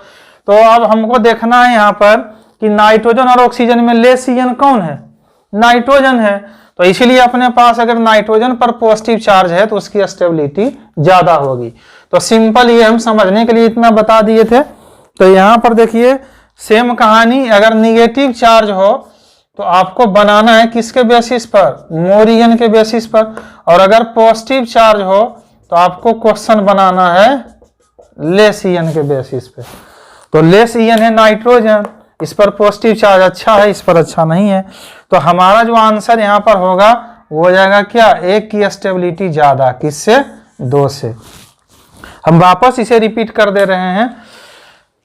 तो अब हमको देखना है यहाँ पर कि नाइट्रोजन और ऑक्सीजन में लेस ईयन कौन है, नाइट्रोजन है। तो इसीलिए अपने पास अगर नाइट्रोजन पर पॉजिटिव चार्ज है तो उसकी स्टेबिलिटी ज्यादा होगी। तो सिंपल ये हम समझने के लिए इतना बता दिए थे। तो यहाँ पर देखिए सेम कहानी, अगर निगेटिव चार्ज हो तो आपको बनाना है किसके बेसिस पर, मोर ईयन के बेसिस पर, और अगर पॉजिटिव चार्ज हो तो आपको क्वेश्चन बनाना है लेस ईयन के बेसिस पे। तो लेस ईयन है नाइट्रोजन, इस पर पॉजिटिव चार्ज अच्छा है, इस पर अच्छा नहीं है। तो हमारा जो आंसर यहाँ पर होगा वो हो जाएगा क्या, एक की स्टेबिलिटी ज्यादा, किससे, 2 से। हम वापस इसे रिपीट कर दे रहे हैं,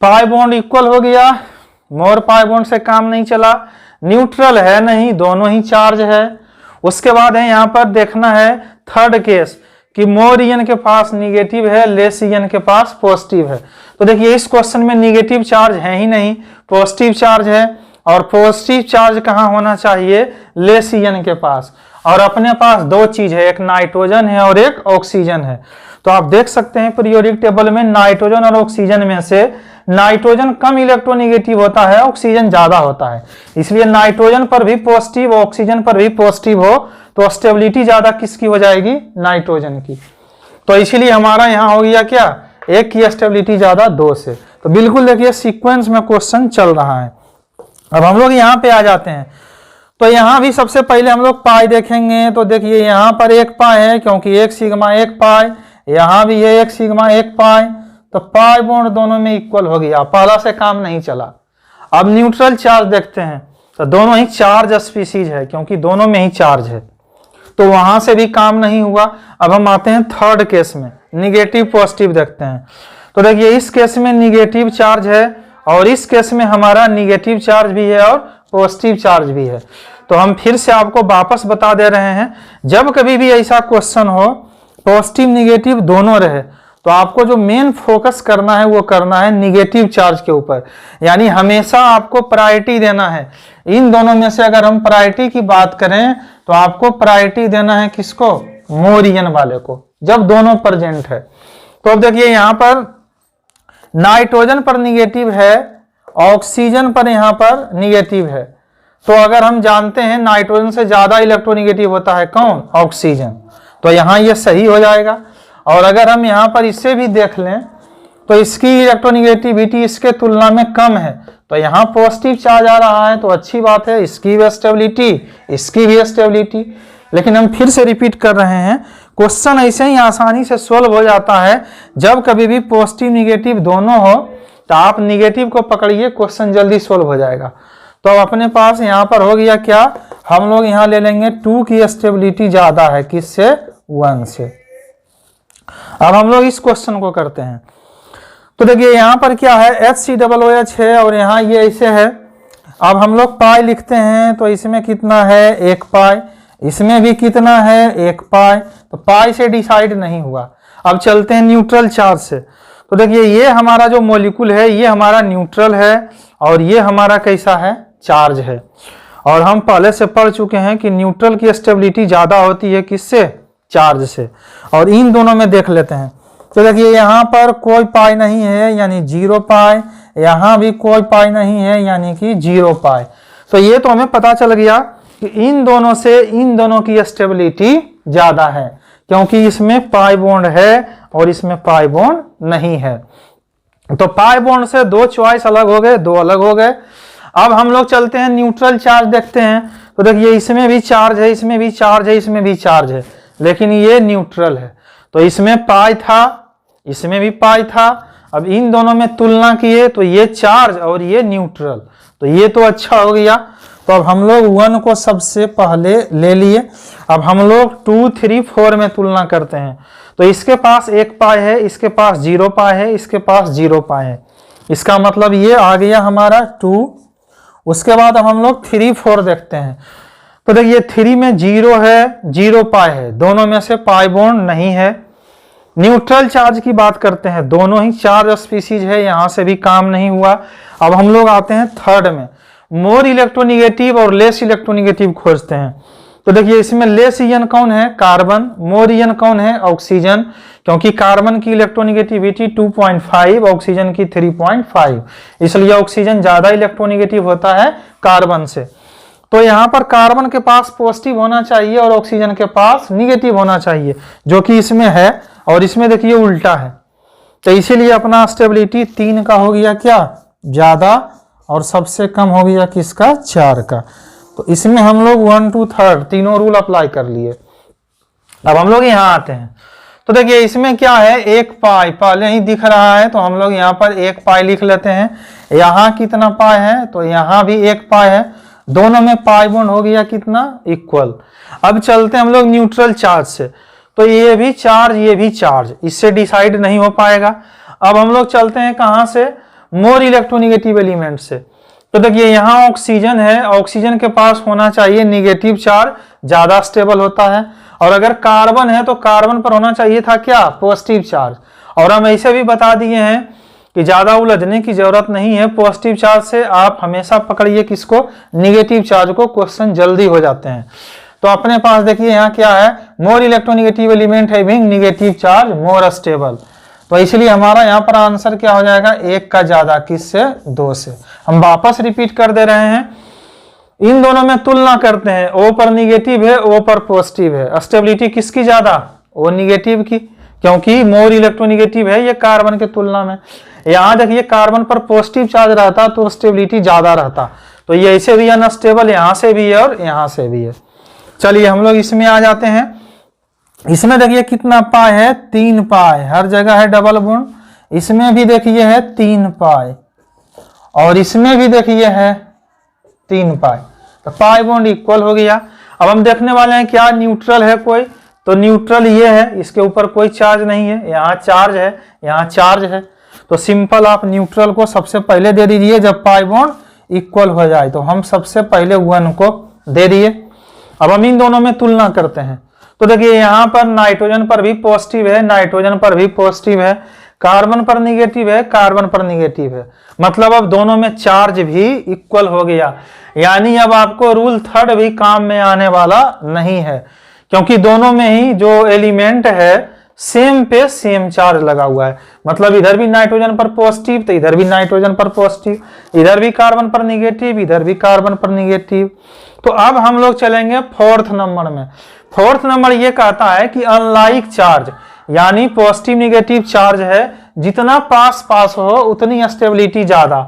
पाई बॉन्ड इक्वल हो गया, मोर पाई बॉन्ड से काम नहीं चला, न्यूट्रल है नहीं, दोनों ही चार्ज है। उसके बाद है यहाँ पर देखना है थर्ड केस कि मोर ईयन के पास निगेटिव है, लेस ईयन के पास पॉजिटिव है। तो देखिए इस क्वेश्चन में निगेटिव चार्ज है ही नहीं, पॉजिटिव चार्ज है, और पॉजिटिव चार्ज कहाँ होना चाहिए, लेस ईयन के पास। और अपने पास दो चीज है, एक नाइट्रोजन है और एक ऑक्सीजन है। तो आप देख सकते हैं पीरियोडिक टेबल में नाइट्रोजन और ऑक्सीजन में से नाइट्रोजन कम इलेक्ट्रोनेगेटिव होता है, ऑक्सीजन ज्यादा होता है। इसलिए नाइट्रोजन पर भी पॉजिटिव, ऑक्सीजन पर भी पॉजिटिव हो तो स्टेबिलिटी ज्यादा किसकी हो जाएगी, नाइट्रोजन की। तो इसीलिए हमारा यहाँ हो गया क्या, एक की स्टेबिलिटी ज्यादा दो से। तो बिल्कुल देखिए सीक्वेंस में क्वेश्चन चल रहा है। अब हम लोग यहाँ पे आ जाते हैं। तो यहाँ भी सबसे पहले हम लोग पाई देखेंगे। तो देखिए यहाँ पर एक पाई है क्योंकि एक सिग्मा एक पाई, यहाँ भी है एक सिग्मा एक पाई, तो पाई बॉन्ड दोनों में इक्वल हो गया, पहला से काम नहीं चला। अब न्यूट्रल चार्ज देखते हैं, तो दोनों ही चार्ज स्पीसीज है क्योंकि दोनों में ही चार्ज है, तो वहां से भी काम नहीं हुआ। अब हम आते हैं थर्ड केस में, निगेटिव पॉजिटिव देखते हैं। तो देखिए इस केस में निगेटिव चार्ज है और इस केस में हमारा निगेटिव चार्ज भी है और पॉजिटिव चार्ज भी है। तो हम फिर से आपको वापस बता दे रहे हैं, जब कभी भी ऐसा क्वेश्चन हो पॉजिटिव निगेटिव दोनों रहे तो आपको जो मेन फोकस करना है वो करना है निगेटिव चार्ज के ऊपर, यानी हमेशा आपको प्रायोरिटी देना है। इन दोनों में से अगर हम प्रायोरिटी की बात करें तो आपको प्रायोरिटी देना है किसको, मोरियन वाले को, जब दोनों प्रेजेंट है। तो अब देखिए यहाँ पर नाइट्रोजन पर निगेटिव है, ऑक्सीजन पर यहाँ पर निगेटिव है। तो अगर हम जानते हैं नाइट्रोजन से ज्यादा इलेक्ट्रोनिगेटिव होता है कौन, ऑक्सीजन, तो यहाँ ये सही हो जाएगा। और अगर हम यहाँ पर इससे भी देख लें तो इसकी इलेक्ट्रोनिगेटिविटी इसके तुलना में कम है, तो यहाँ पॉजिटिव चार्ज आ रहा है, तो अच्छी बात है, इसकी भी स्टेबिलिटी इसकी भी स्टेबिलिटी। लेकिन हम फिर से रिपीट कर रहे हैं, क्वेश्चन ऐसे ही आसानी से सोल्व हो जाता है जब कभी भी पॉजिटिव निगेटिव दोनों हो तो आप निगेटिव को पकड़िए, क्वेश्चन जल्दी सोल्व हो जाएगा। तो अब अपने पास यहाँ पर हो गया क्या, हम लोग यहाँ ले लेंगे 2 की स्टेबिलिटी ज्यादा है किससे, 1 से। अब हम लोग इस क्वेश्चन को करते हैं। तो देखिए यहाँ पर क्या है, HCOOH है और यहाँ ये ऐसे है। अब हम लोग पाई लिखते हैं, तो इसमें कितना है, 1 पाई, इसमें भी कितना है, 1 पाई। तो पाई से डिसाइड नहीं हुआ। अब चलते हैं न्यूट्रल चार्ज से। तो देखिए ये हमारा जो मॉलिक्यूल है ये हमारा न्यूट्रल है और ये हमारा कैसा है, चार्ज है। और हम पहले से पढ़ चुके हैं कि न्यूट्रल की स्टेबिलिटी ज्यादा होती है किससे, चार्ज से। और इन दोनों में देख लेते हैं। तो देखिए यहाँ पर कोई पाई नहीं है यानी 0 पाई, यहाँ भी कोई पाई नहीं है यानी कि 0 पाई। तो ये तो हमें पता चल गया कि इन दोनों से इन दोनों की स्टेबिलिटी ज्यादा है क्योंकि इसमें पाई बॉन्ड है और इसमें पाई बॉन्ड नहीं है। तो पाई बॉन्ड से 2 चॉइस अलग हो गए, 2 अलग हो गए। अब हम लोग चलते हैं न्यूट्रल चार्ज देखते हैं। तो देखिए इसमें भी चार्ज है, इसमें भी चार्ज है, इसमें भी चार्ज है, लेकिन ये न्यूट्रल है। तो इसमें पाई था, इसमें भी पाई था। अब इन दोनों में तुलना किए तो ये चार्ज और ये न्यूट्रल, तो ये तो अच्छा हो गया। तो अब हम लोग 1 को सबसे पहले ले लिए। अब हम लोग 2, 3, 4 में तुलना करते हैं। तो इसके पास 1 पाई है, इसके पास 0 पाई है, इसके पास 0 पाई है। इसका मतलब ये आ गया हमारा 2। उसके बाद अब हम लोग 3, 4 देखते हैं। तो देखिए 3 में 0 है, 0 पाई है, दोनों में से पाई बॉन्ड नहीं है। न्यूट्रल चार्ज की बात करते हैं, दोनों ही चार्ज स्पीसीज है, यहां से भी काम नहीं हुआ। अब हम लोग आते हैं थर्ड में, मोर इलेक्ट्रोनिगेटिव और लेस इलेक्ट्रोनिगेटिव खोजते हैं। तो देखिए इसमें लेस इयन कौन है, कार्बन, मोर इयन कौन है, ऑक्सीजन, क्योंकि कार्बन की इलेक्ट्रोनिगेटिविटी 2.5, ऑक्सीजन की 3.5, इसलिए ऑक्सीजन ज्यादा इलेक्ट्रोनिगेटिव होता है कार्बन से। तो यहाँ पर कार्बन के पास पॉजिटिव होना चाहिए और ऑक्सीजन के पास निगेटिव होना चाहिए, जो कि इसमें है, और इसमें देखिए उल्टा है। तो इसीलिए अपना स्टेबिलिटी 3 का हो गया क्या, ज्यादा, और सबसे कम हो गया किसका, 4 का। तो इसमें हम लोग 1, 2, 3 तीनों रूल अप्लाई कर लिए। अब हम लोग यहाँ आते हैं। तो देखिए इसमें क्या है, 1 पाई पहले ही दिख रहा है, तो हम लोग यहाँ पर 1 पाई लिख लेते हैं। यहाँ कितना पाई है, तो यहाँ भी 1 पाई है, दोनों में पाई बॉन्ड हो गया कितना, इक्वल। अब चलते हैं हम लोग न्यूट्रल चार्ज से। तो ये भी चार्ज, ये भी चार्ज, इससे डिसाइड नहीं हो पाएगा। अब हम लोग चलते हैं कहाँ से, मोर इलेक्ट्रोनिगेटिव एलिमेंट से। तो देखिए यहाँ ऑक्सीजन है, ऑक्सीजन के पास होना चाहिए निगेटिव चार्ज, ज्यादा स्टेबल होता है। और अगर कार्बन है तो कार्बन पर होना चाहिए था क्या, पॉजिटिव चार्ज। और हम ऐसे भी बता दिए हैं कि ज्यादा उलझने की जरूरत नहीं है, पॉजिटिव चार्ज से आप हमेशा पकड़िए किसको, निगेटिव चार्ज को, क्वेश्चन जल्दी हो जाते हैं। तो अपने पास देखिए यहाँ क्या है, मोर electronegative element having negative charge more stable. तो इसलिए हमारा यहाँ पर आंसर क्या हो जाएगा, 1 का ज्यादा, किससे, 2 से। हम वापस रिपीट कर दे रहे हैं, इन दोनों में तुलना करते हैं, O पर निगेटिव है, O पर पॉजिटिव है, स्टेबिलिटी किसकी ज्यादा, O निगेटिव की, क्योंकि मोर इलेक्ट्रोनेगेटिव है ये कार्बन के तुलना में। यहाँ देखिए कार्बन पर पॉजिटिव चार्ज रहता तो स्टेबिलिटी ज्यादा रहता, तो ये ऐसे भी अनस्टेबल, यहाँ से भी है और यहाँ से भी है। चलिए हम लोग इसमें आ जाते हैं। इसमें देखिए कितना पाई है, 3 पाई, हर जगह है डबल बॉन्ड। इसमें भी देखिए है 3 पाई और इसमें भी देखिए है 3 पाई, तो पाई बॉन्ड इक्वल हो गया। अब हम देखने वाले हैं क्या न्यूट्रल है कोई, तो न्यूट्रल ये है, इसके ऊपर कोई चार्ज नहीं है, यहाँ चार्ज है, यहाँ चार्ज है, तो सिंपल आप न्यूट्रल को सबसे पहले दे दीजिए जब पाई बॉन्ड इक्वल हो जाए। तो हम सबसे पहले 1 को दे दिए। अब हम इन दोनों में तुलना करते हैं, तो देखिए यहाँ पर नाइट्रोजन पर भी पॉजिटिव है, नाइट्रोजन पर भी पॉजिटिव है, कार्बन पर निगेटिव है, कार्बन पर निगेटिव है, मतलब अब दोनों में चार्ज भी इक्वल हो गया। यानी अब आपको रूल 3 भी काम में आने वाला नहीं है, क्योंकि दोनों में ही जो एलिमेंट है सेम पे सेम चार्ज लगा हुआ है। मतलब इधर भी नाइट्रोजन पर पॉजिटिव तो इधर भी नाइट्रोजन पर पॉजिटिव, इधर भी कार्बन पर निगेटिव, इधर भी कार्बन पर निगेटिव। तो अब हम लोग चलेंगे 4th नंबर में। 4th नंबर ये कहता है कि अनलाइक चार्ज, यानी पॉजिटिव निगेटिव चार्ज है, जितना पास पास हो उतनी स्टेबिलिटी ज्यादा,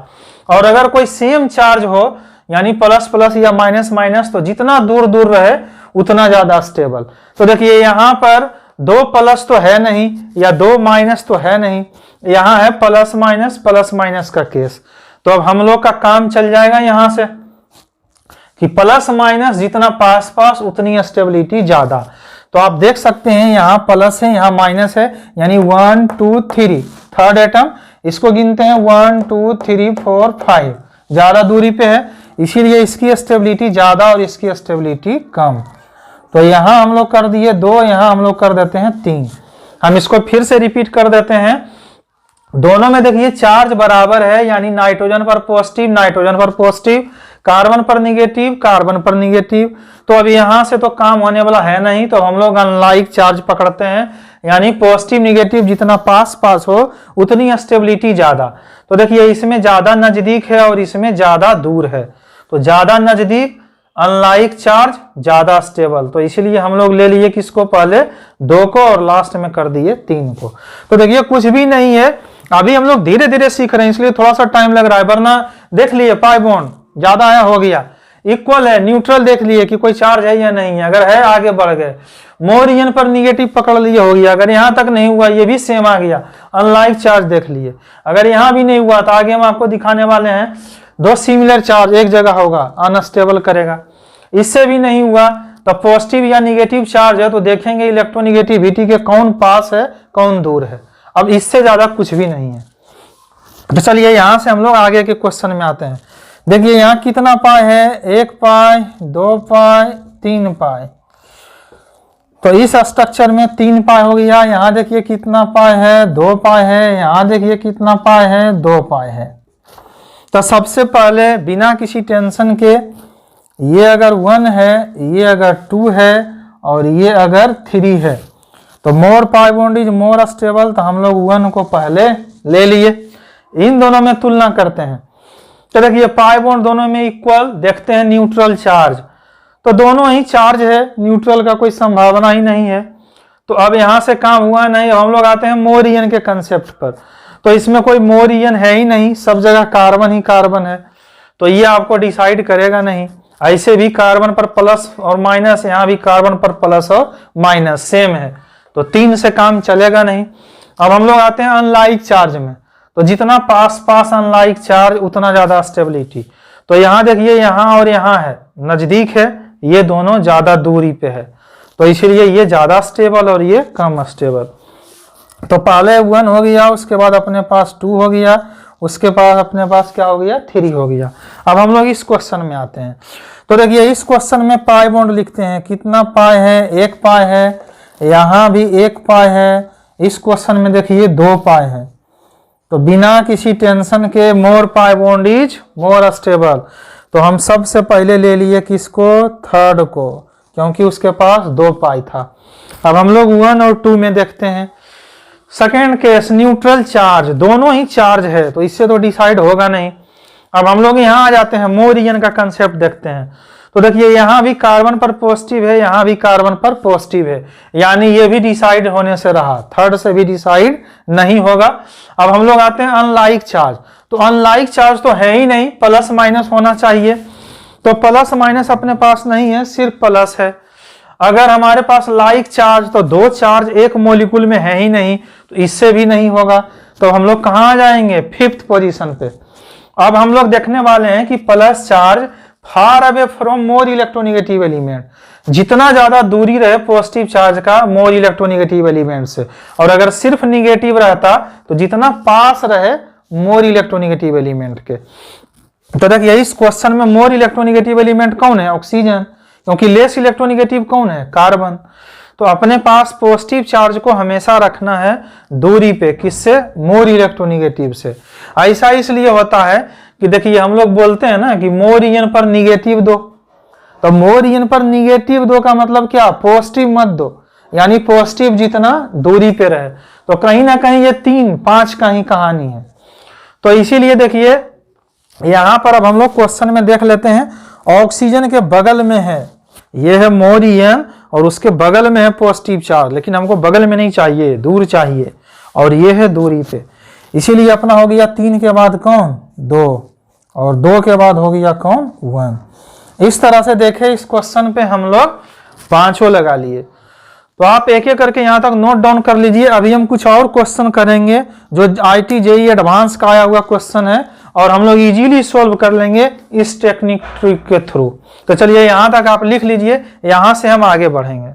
और अगर कोई सेम चार्ज हो यानी प्लस प्लस या माइनस माइनस, तो जितना दूर दूर रहे उतना ज्यादा स्टेबल। तो देखिए यहाँ पर 2 प्लस तो है नहीं या 2 माइनस तो है नहीं, यहाँ है प्लस माइनस का केस। तो अब हम लोग का काम चल जाएगा यहाँ से कि प्लस माइनस जितना पास पास उतनी स्टेबिलिटी ज्यादा। तो आप देख सकते हैं यहाँ प्लस है, यहाँ माइनस है, यानी 1 2 3 थर्ड एटम, इसको गिनते हैं 1 2 3 4 5, ज्यादा दूरी पे है, इसीलिए इसकी स्टेबिलिटी ज्यादा और इसकी स्टेबिलिटी कम। तो यहाँ हम लोग कर दिए 2, यहाँ हम लोग कर देते हैं 3। हम इसको फिर से रिपीट कर देते हैं। दोनों में देखिए चार्ज बराबर है, यानी नाइट्रोजन पर पॉजिटिव, नाइट्रोजन पर पॉजिटिव, कार्बन पर निगेटिव, कार्बन पर निगेटिव। तो अब यहाँ से तो काम होने वाला है नहीं, तो हम लोग अनलाइक चार्ज पकड़ते हैं, यानी पॉजिटिव निगेटिव जितना पास पास हो उतनी स्टेबिलिटी ज्यादा। तो देखिए इसमें ज्यादा नजदीक है और इसमें ज्यादा दूर है, तो ज्यादा नजदीक अनलाइक चार्ज ज्यादा स्टेबल। तो इसलिए हम लोग ले लिए किसको, पहले 2 को और लास्ट में कर दिए 3 को। तो देखिए कुछ भी नहीं है, अभी हम लोग धीरे धीरे सीख रहे हैं इसलिए थोड़ा सा टाइम लग रहा है, वरना देख लिए पाई बॉन्ड ज्यादा है हो गया, इक्वल है, न्यूट्रल देख लिए कि कोई चार्ज है या नहीं है, अगर है आगे बढ़ गए, मोरियन पर निगेटिव पकड़ लिए हो गया, अगर यहाँ तक नहीं हुआ ये भी सेम आ गया, अनलाइक चार्ज देख लिए, अगर यहाँ भी नहीं हुआ तो आगे हम आपको दिखाने वाले हैं 2 सिमिलर चार्ज एक जगह होगा, अनस्टेबल करेगा। इससे भी नहीं हुआ तो पॉजिटिव या निगेटिव चार्ज है तो देखेंगे इलेक्ट्रोनिगेटिविटी के कौन पास है कौन दूर है। अब इससे ज्यादा कुछ भी नहीं है। तो चलिए यहाँ से हम लोग आगे के क्वेश्चन में आते हैं। देखिए यहाँ कितना पाई है, 1 पाई, 2 पाई, 3 पाई। तो इस स्ट्रक्चर में 3 पाई हो गया। यहाँ देखिए कितना पाई है, 2 पाई है। यहाँ देखिए कितना पाई है, 2 पाई है। तो सबसे पहले बिना किसी टेंशन के, ये अगर 1 है, ये अगर 2 है और ये अगर 3 है, तो more pi bond is more stable. तो हम लोग 1 को पहले ले लिए। इन दोनों में तुलना करते हैं तो देखिए पाई बॉन्ड दोनों में इक्वल, देखते हैं न्यूट्रल चार्ज, तो दोनों ही चार्ज है, न्यूट्रल का कोई संभावना ही नहीं है। तो अब यहां से काम हुआ नहीं। हम लोग आते हैं मोरियन के कंसेप्ट पर। तो इसमें कोई मोरियन है ही नहीं, सब जगह कार्बन ही कार्बन है, तो ये आपको डिसाइड करेगा नहीं। ऐसे भी कार्बन पर प्लस और माइनस, यहाँ भी कार्बन पर प्लस और माइनस सेम है, तो 3 से काम चलेगा नहीं। अब हम लोग आते हैं अनलाइक चार्ज में। तो जितना पास पास अनलाइक चार्ज उतना ज्यादा स्टेबिलिटी। तो यहाँ देखिए यहाँ और यहाँ है, नजदीक है, ये दोनों ज्यादा दूरी पे है, तो इसलिए ये ज्यादा स्टेबल और ये कम स्टेबल। तो पहले 1 हो गया, उसके बाद अपने पास 2 हो गया, उसके बाद अपने पास क्या हो गया, 3 हो गया। अब हम लोग इस क्वेश्चन में आते हैं। तो देखिए इस क्वेश्चन में पाई बॉन्ड लिखते हैं, कितना पाई है, 1 पाई है, यहाँ भी 1 पाई है, इस क्वेश्चन में देखिए 2 पाई है। तो बिना किसी टेंशन के more pi bond is more stable. तो हम सबसे पहले ले लिए किसको, 3rd को, क्योंकि उसके पास 2 पाई था। अब हम लोग 1 और 2 में देखते हैं। सेकेंड केस न्यूट्रल चार्ज, दोनों ही चार्ज है तो इससे तो डिसाइड होगा नहीं। अब हम लोग यहाँ आ जाते हैं, मोरियन का कंसेप्ट देखते हैं। तो देखिए यहाँ भी कार्बन पर पॉजिटिव है, यहाँ भी कार्बन पर पॉजिटिव है, यानी ये भी डिसाइड होने से रहा, थर्ड से भी डिसाइड नहीं होगा। अब हम लोग आते हैं अनलाइक चार्ज। तो अनलाइक चार्ज तो है ही नहीं, प्लस माइनस होना चाहिए, तो प्लस माइनस अपने पास नहीं है, सिर्फ प्लस है। अगर हमारे पास लाइक चार्ज तो 2 चार्ज एक मॉलिक्यूल में है ही नहीं, तो इससे भी नहीं होगा। तो हम लोग कहाँ जाएंगे, 5th पोजीशन पे। अब हम लोग देखने वाले हैं कि plus charge far away from more electronegative element, जितना ज्यादा दूरी रहे पॉजिटिव चार्ज का मोर इलेक्ट्रोनिगेटिव एलिमेंट से, और अगर सिर्फ निगेटिव रहता तो जितना पास रहे मोर इलेक्ट्रोनिगेटिव एलिमेंट के। तो देखिए इस क्वेश्चन में मोर इलेक्ट्रोनिगेटिव एलिमेंट कौन है, ऑक्सीजन, क्योंकि लेस इलेक्ट्रोनिगेटिव कौन है, कार्बन। तो अपने पास पॉजिटिव चार्ज को हमेशा रखना है दूरी पे, किससे, मोर इलेक्ट्रोनिगेटिव से। ऐसा इसलिए होता है कि देखिए हम लोग बोलते हैं ना कि मोरियन पर निगेटिव दो, तो मोरियन पर निगेटिव दो का मतलब क्या, पॉजिटिव मत दो, यानी पॉजिटिव जितना दूरी पे रहे। तो कहीं ना कहीं ये 3-5 का ही कहानी है। तो इसीलिए देखिए यहां पर अब हम लोग क्वेश्चन में देख लेते हैं, ऑक्सीजन के बगल में है, ये है मोरियन और उसके बगल में है पॉजिटिव चार्ज, लेकिन हमको बगल में नहीं चाहिए, दूर चाहिए, और ये है दूरी पे। इसीलिए अपना हो गया 3 के बाद कौन, 2, और 2 के बाद हो गया कौन, 1। इस तरह से देखे इस क्वेश्चन पे हम लोग 5 लगा लिए। तो आप एक एक करके यहाँ तक नोट डाउन कर लीजिए। अभी हम कुछ और क्वेश्चन करेंगे जो IIT JEE एडवांस का आया हुआ क्वेश्चन है, और हम लोग इजीली सॉल्व कर लेंगे इस टेक्निक ट्रिक के थ्रू। तो चलिए यहाँ तक आप लिख लीजिए, यहाँ से हम आगे बढ़ेंगे।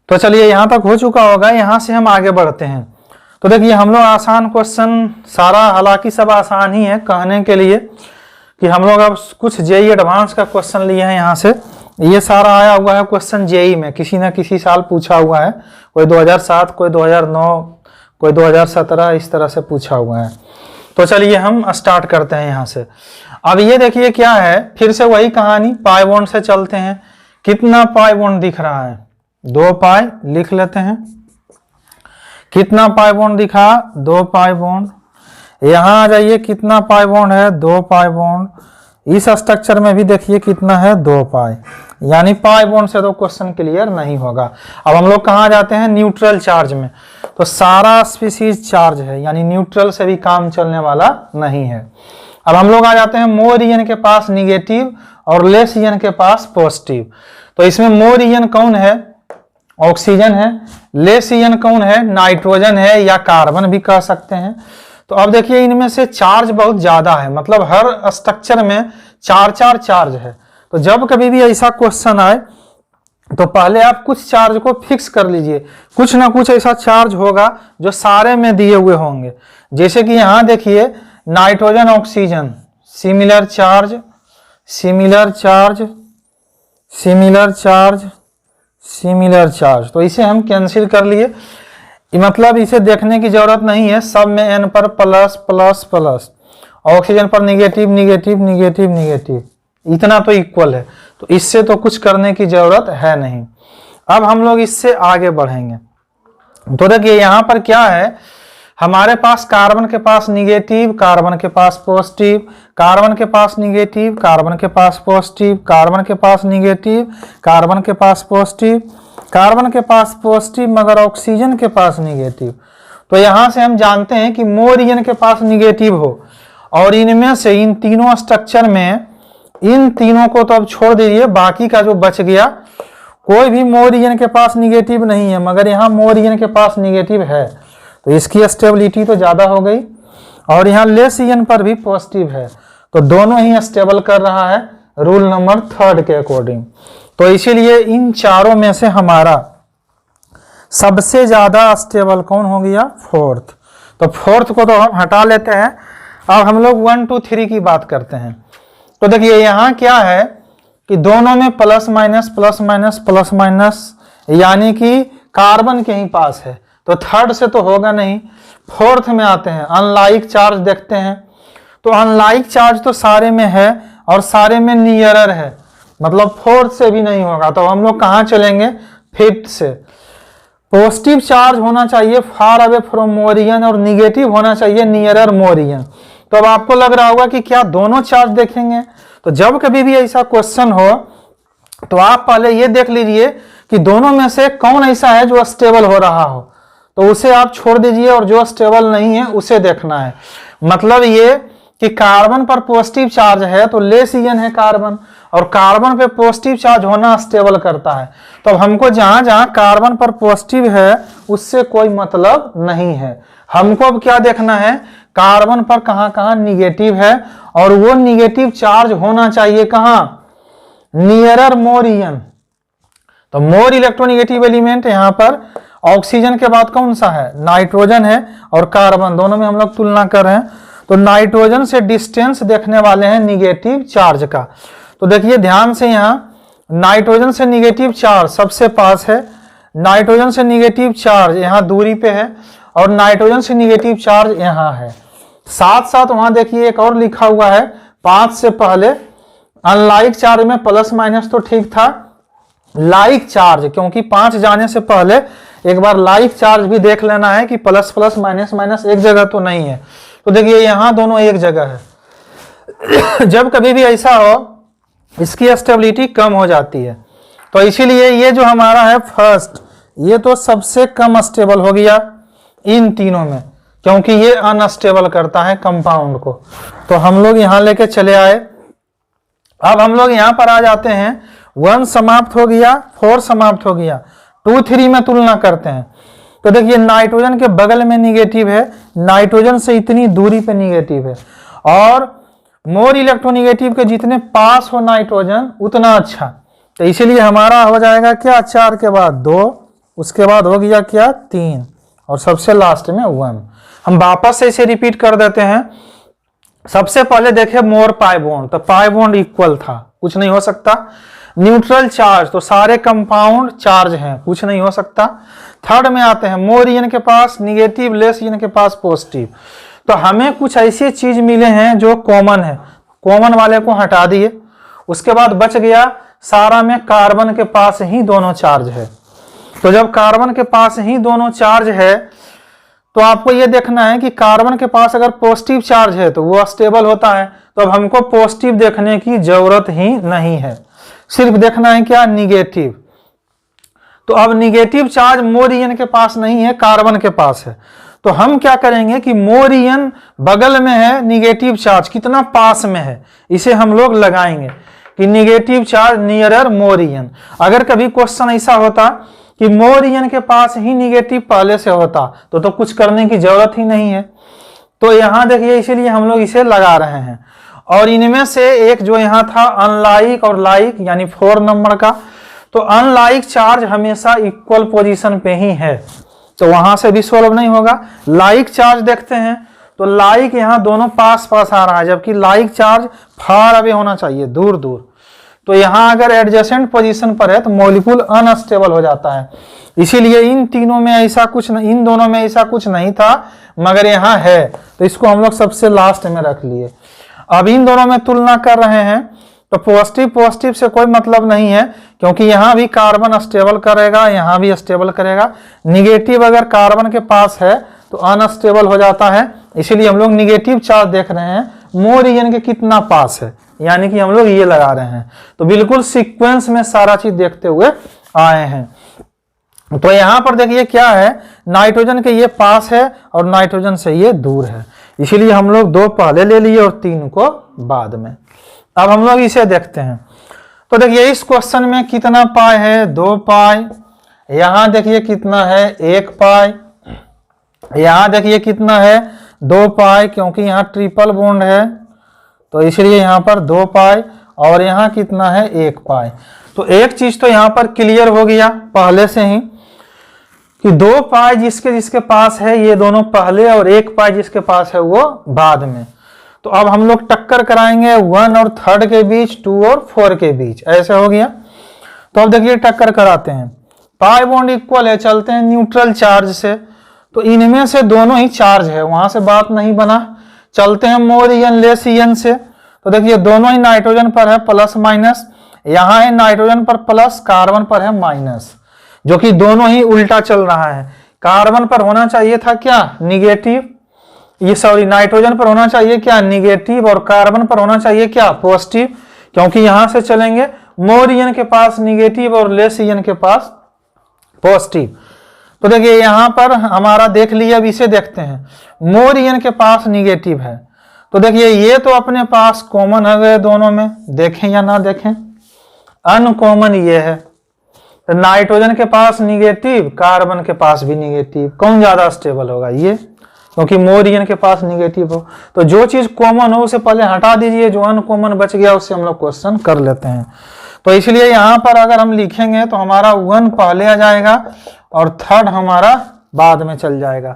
तो चलिए यहाँ तक हो चुका होगा, यहाँ से हम आगे बढ़ते हैं। तो देखिए हम लोग आसान क्वेश्चन सारा, हालांकि सब आसान ही है कहने के लिए कि हम लोग अब कुछ JEE एडवांस का क्वेश्चन लिए हैं यहाँ से। ये सारा आया हुआ है क्वेश्चन JEE में, किसी ना किसी साल पूछा हुआ है, कोई 2007, कोई 2009, कोई 2017, इस तरह से पूछा हुआ है। तो चलिए हम स्टार्ट करते हैं यहाँ से। अब ये देखिए क्या है, फिर से वही कहानी, पाई बॉन्ड से चलते हैं। कितना पाई बॉन्ड दिख रहा है, 2 पाई लिख लेते हैं। कितना पाई बॉन्ड दिखा, 2 पाई बॉन्ड। यहाँ आ जाइए, कितना पाई बॉन्ड है, 2 पाई बॉन्ड। इस स्ट्रक्चर में भी देखिए कितना है, 2 पाई, यानी पाई बॉन्ड से तो क्वेश्चन क्लियर नहीं होगा। अब हम लोग कहाँ जाते हैं, न्यूट्रल चार्ज में। तो सारा स्पीसीज चार्ज है, यानी न्यूट्रल से भी काम चलने वाला नहीं है। अब हम लोग आ जाते हैं मोरियन के पास निगेटिव और लेसियन के पास पॉजिटिव। तो इसमें मोरियन कौन है, ऑक्सीजन है, लेसियन कौन है, नाइट्रोजन है, या कार्बन भी कह सकते हैं। तो अब देखिए इनमें से चार्ज बहुत ज्यादा है, मतलब हर स्ट्रक्चर में 4-4 चार्ज है। तो जब कभी भी ऐसा क्वेश्चन आए तो पहले आप कुछ चार्ज को फिक्स कर लीजिए, कुछ ना कुछ ऐसा चार्ज होगा जो सारे में दिए हुए होंगे। जैसे कि यहाँ देखिए nitrogen oxygen similar charge, similar charge, similar charge, similar charge. तो इसे हम कैंसिल कर लिए, मतलब इसे देखने की जरूरत नहीं है, सब में n पर प्लस प्लस प्लस, ऑक्सीजन पर निगेटिव निगेटिव निगेटिव निगेटिव, इतना तो इक्वल है। तो इससे तो कुछ करने की जरूरत है नहीं। अब हम लोग इससे आगे बढ़ेंगे। तो देखिए यहाँ पर क्या है, हमारे पास कार्बन के पास निगेटिव, कार्बन के पास पॉजिटिव, कार्बन के पास निगेटिव, कार्बन के पास पॉजिटिव, कार्बन के पास निगेटिव, कार्बन के पास पॉजिटिव, कार्बन के पास पॉजिटिव, मगर ऑक्सीजन के पास निगेटिव। तो यहां से हम जानते हैं कि मोरियन के पास निगेटिव हो, और इनमें से इन तीनों स्ट्रक्चर में इन तीनों को तो अब छोड़ दीजिए, बाकी का जो बच गया कोई भी मोरियन के पास निगेटिव नहीं है, मगर यहाँ मोरियन के पास निगेटिव है, तो इसकी स्टेबिलिटी तो ज्यादा हो गई। और यहाँ लेसियन पर भी पॉजिटिव है, तो दोनों ही स्टेबल कर रहा है रूल नंबर 3 के अकॉर्डिंग। तो इसीलिए इन चारों में से हमारा सबसे ज्यादा स्टेबल कौन हो गया, 4th। तो 4th को तो हम हटा लेते हैं। अब हम लोग 1 2 3 की बात करते हैं। तो देखिए यहाँ क्या है कि दोनों में plus minus plus minus plus minus, यानी कि कार्बन के ही पास है, तो 3rd से तो होगा नहीं। 4th में आते हैं, अनलाइक चार्ज देखते हैं। तो अनलाइक चार्ज तो सारे में है और सारे में नियरर है, मतलब फोर्थ से भी नहीं होगा। तो हम लोग कहाँ चलेंगे, फिफ्थ से। पॉजिटिव चार्ज होना चाहिए फार अवे फ्रॉम मोरियन और निगेटिव होना चाहिए नियरर मोरियन। तो अब आपको लग रहा होगा कि क्या दोनों चार्ज देखेंगे। तो जब कभी भी ऐसा क्वेश्चन हो तो आप पहले ये देख लीजिए कि दोनों में से कौन ऐसा है जो स्टेबल हो रहा हो, तो उसे आप छोड़ दीजिए और जो स्टेबल नहीं है उसे देखना है। मतलब ये कि कार्बन पर पॉजिटिव चार्ज है तो लेस ईएन है कार्बन, और कार्बन पे पॉजिटिव चार्ज होना स्टेबल करता है। तो अब हमको जहां जहां कार्बन पर पॉजिटिव है उससे कोई मतलब नहीं है। हमको अब क्या देखना है, कार्बन पर कहां कहां निगेटिव है, और वो निगेटिव चार्ज होना चाहिए कहां, नियरर मोर ईएन। तो मोर इलेक्ट्रोनिगेटिव एलिमेंट यहां पर ऑक्सीजन के बाद कौन सा है, नाइट्रोजन है, और कार्बन दोनों में हम लोग तुलना कर रहे हैं। तो नाइट्रोजन से डिस्टेंस देखने वाले हैं निगेटिव चार्ज का। तो देखिए ध्यान से, यहां नाइट्रोजन से निगेटिव चार्ज सबसे पास है, नाइट्रोजन से निगेटिव चार्ज यहां दूरी पे है, और नाइट्रोजन से निगेटिव चार्ज यहां है। साथ साथ वहां देखिए एक और लिखा हुआ है 5 से पहले, अनलाइक चार्ज में प्लस माइनस तो ठीक था, लाइक चार्ज, क्योंकि 5 जाने से पहले एक बार लाइक चार्ज भी देख लेना है कि प्लस प्लस माइनस माइनस एक जगह तो नहीं है। तो देखिए यहां दोनों एक जगह है। जब कभी भी ऐसा हो इसकी स्टेबिलिटी कम हो जाती है। तो इसीलिए ये जो हमारा है फर्स्ट, ये तो सबसे कम स्टेबल हो गया इन तीनों में, क्योंकि ये अनस्टेबल करता है कंपाउंड को। तो हम लोग यहां लेके चले आए। अब हम लोग यहां पर आ जाते हैं, 1 समाप्त हो गया, 4 समाप्त हो गया, 2, 3 में तुलना करते हैं। तो देखिए नाइट्रोजन के बगल में निगेटिव है, नाइट्रोजन से इतनी दूरी पे निगेटिव है, और मोर इलेक्ट्रोनिगेटिव के जितने पास हो नाइट्रोजन उतना अच्छा। तो इसीलिए हमारा हो जाएगा क्या, 4 के बाद 2, उसके बाद हो गया क्या 3, और सबसे लास्ट में 1। हम वापस से इसे रिपीट कर देते हैं। सबसे पहले देखे मोर पाई बॉन्ड, तो पाई बॉन्ड इक्वल था, कुछ नहीं हो सकता। न्यूट्रल चार्ज, तो सारे कंपाउंड चार्ज हैं, कुछ नहीं हो सकता। थर्ड में आते हैं मोर ईएन के पास निगेटिव, लेस ईएन के पास पॉजिटिव। तो हमें कुछ ऐसी चीज मिले हैं जो कॉमन है, कॉमन वाले को हटा दिए। उसके बाद बच गया सारा में कार्बन के पास ही दोनों चार्ज है। तो जब कार्बन के पास ही दोनों चार्ज है तो आपको यह देखना है कि कार्बन के पास अगर पॉजिटिव चार्ज है तो वो स्टेबल होता है। तो अब हमको पॉजिटिव देखने की जरूरत ही नहीं है, सिर्फ देखना है क्या, निगेटिव। तो अब निगेटिव चार्ज मोर ईएन के पास नहीं है, कार्बन के पास है। तो हम क्या करेंगे कि मोर ईएन बगल में है, निगेटिव चार्ज कितना पास में है, इसे हम लोग लगाएंगे कि निगेटिव चार्ज नियरर मोर ईएन। अगर कभी क्वेश्चन ऐसा होता कि मोर ईएन के पास ही निगेटिव पहले से होता तो कुछ करने की जरूरत ही नहीं है। तो यहां देखिए इसीलिए हम लोग इसे लगा रहे हैं। और इनमें से एक जो यहां था अनलाइक और लाइक, यानी 4 नंबर का, तो अनलाइक चार्ज हमेशा इक्वल पोजीशन पे ही है, तो वहां से भी सोल्व नहीं होगा। लाइक चार्ज देखते हैं, तो लाइक यहां दोनों पास पास आ रहा है, जबकि लाइक चार्ज फार अवे होना चाहिए, दूर दूर। तो यहां अगर एडजेसेंट पोजीशन पर है तो मॉलिक्यूल अनस्टेबल हो जाता है। इसीलिए इन तीनों में ऐसा कुछ नहीं, इन दोनों में ऐसा कुछ नहीं था, मगर यहां है, तो इसको हम लोग सबसे लास्ट में रख लिए। अब इन दोनों में तुलना कर रहे हैं, तो पॉजिटिव पॉजिटिव से कोई मतलब नहीं है, क्योंकि यहां भी कार्बन स्टेबल करेगा, यहां भी स्टेबल करेगा। निगेटिव अगर कार्बन के पास है तो अनस्टेबल हो जाता है, इसीलिए हम लोग निगेटिव चार्ज देख रहे हैं मोर ईएन के कितना पास है, यानी कि हम लोग ये लगा रहे हैं। तो बिल्कुल सीक्वेंस में सारा चीज देखते हुए आए हैं। तो यहां पर देखिए क्या है, नाइट्रोजन के ये पास है और नाइट्रोजन से ये दूर है, इसीलिए हम लोग 2 पहले ले लिए और 3 को बाद में। अब हम लोग इसे देखते हैं। तो देखिए इस क्वेश्चन में कितना पाई है, 2 पाई। यहां देखिए कितना है, 1 पाई। यहां देखिए कितना है, 2 पाई, क्योंकि यहां ट्रिपल बॉन्ड है तो इसलिए यहां पर 2 पाई। और यहां कितना है, 1 पाई। तो एक चीज तो यहां पर क्लियर हो गया पहले से ही कि 2 पाई जिसके जिसके पास है ये दोनों पहले, और 1 पाई जिसके पास है वो बाद में। तो अब हम लोग टक्कर कराएंगे 1 और 3 के बीच, 2 और 4 के बीच, ऐसे हो गया। तो अब देखिए टक्कर कराते हैं, पाई बॉन्ड इक्वल है, चलते हैं न्यूट्रल चार्ज से। तो इनमें से दोनों ही चार्ज है, वहां से बात नहीं बना। चलते हैं मोर ईएन लेस ईएन से। तो देखिए दोनों ही नाइट्रोजन पर है प्लस माइनस, यहाँ है नाइट्रोजन पर प्लस, कार्बन पर है माइनस, जो कि दोनों ही उल्टा चल रहा है। कार्बन पर होना चाहिए था क्या, निगेटिव, ये सॉरी नाइट्रोजन पर होना चाहिए क्या, निगेटिव, और कार्बन पर होना चाहिए क्या, पॉजिटिव, क्योंकि यहां से चलेंगे मोर ईएन के पास निगेटिव और लेस ईएन के पास पॉजिटिव। तो देखिए यहां पर हमारा देख लिया, अब इसे देखते हैं। मोर ईएन के पास निगेटिव है, तो देखिए ये तो अपने पास कॉमन है गए दोनों में, देखें या ना देखें, अनकॉमन ये है। तो नाइट्रोजन के पास निगेटिव, कार्बन के पास भी निगेटिव, कौन ज्यादा स्टेबल होगा, ये, क्योंकि मोर ईएन के पास निगेटिव हो। तो जो चीज कॉमन हो उसे पहले हटा दीजिए, जो अनकॉमन बच गया उससे हम लोग क्वेश्चन कर लेते हैं। तो इसलिए यहां पर अगर हम लिखेंगे तो हमारा 1 पहले आ जाएगा और थर्ड हमारा बाद में चल जाएगा।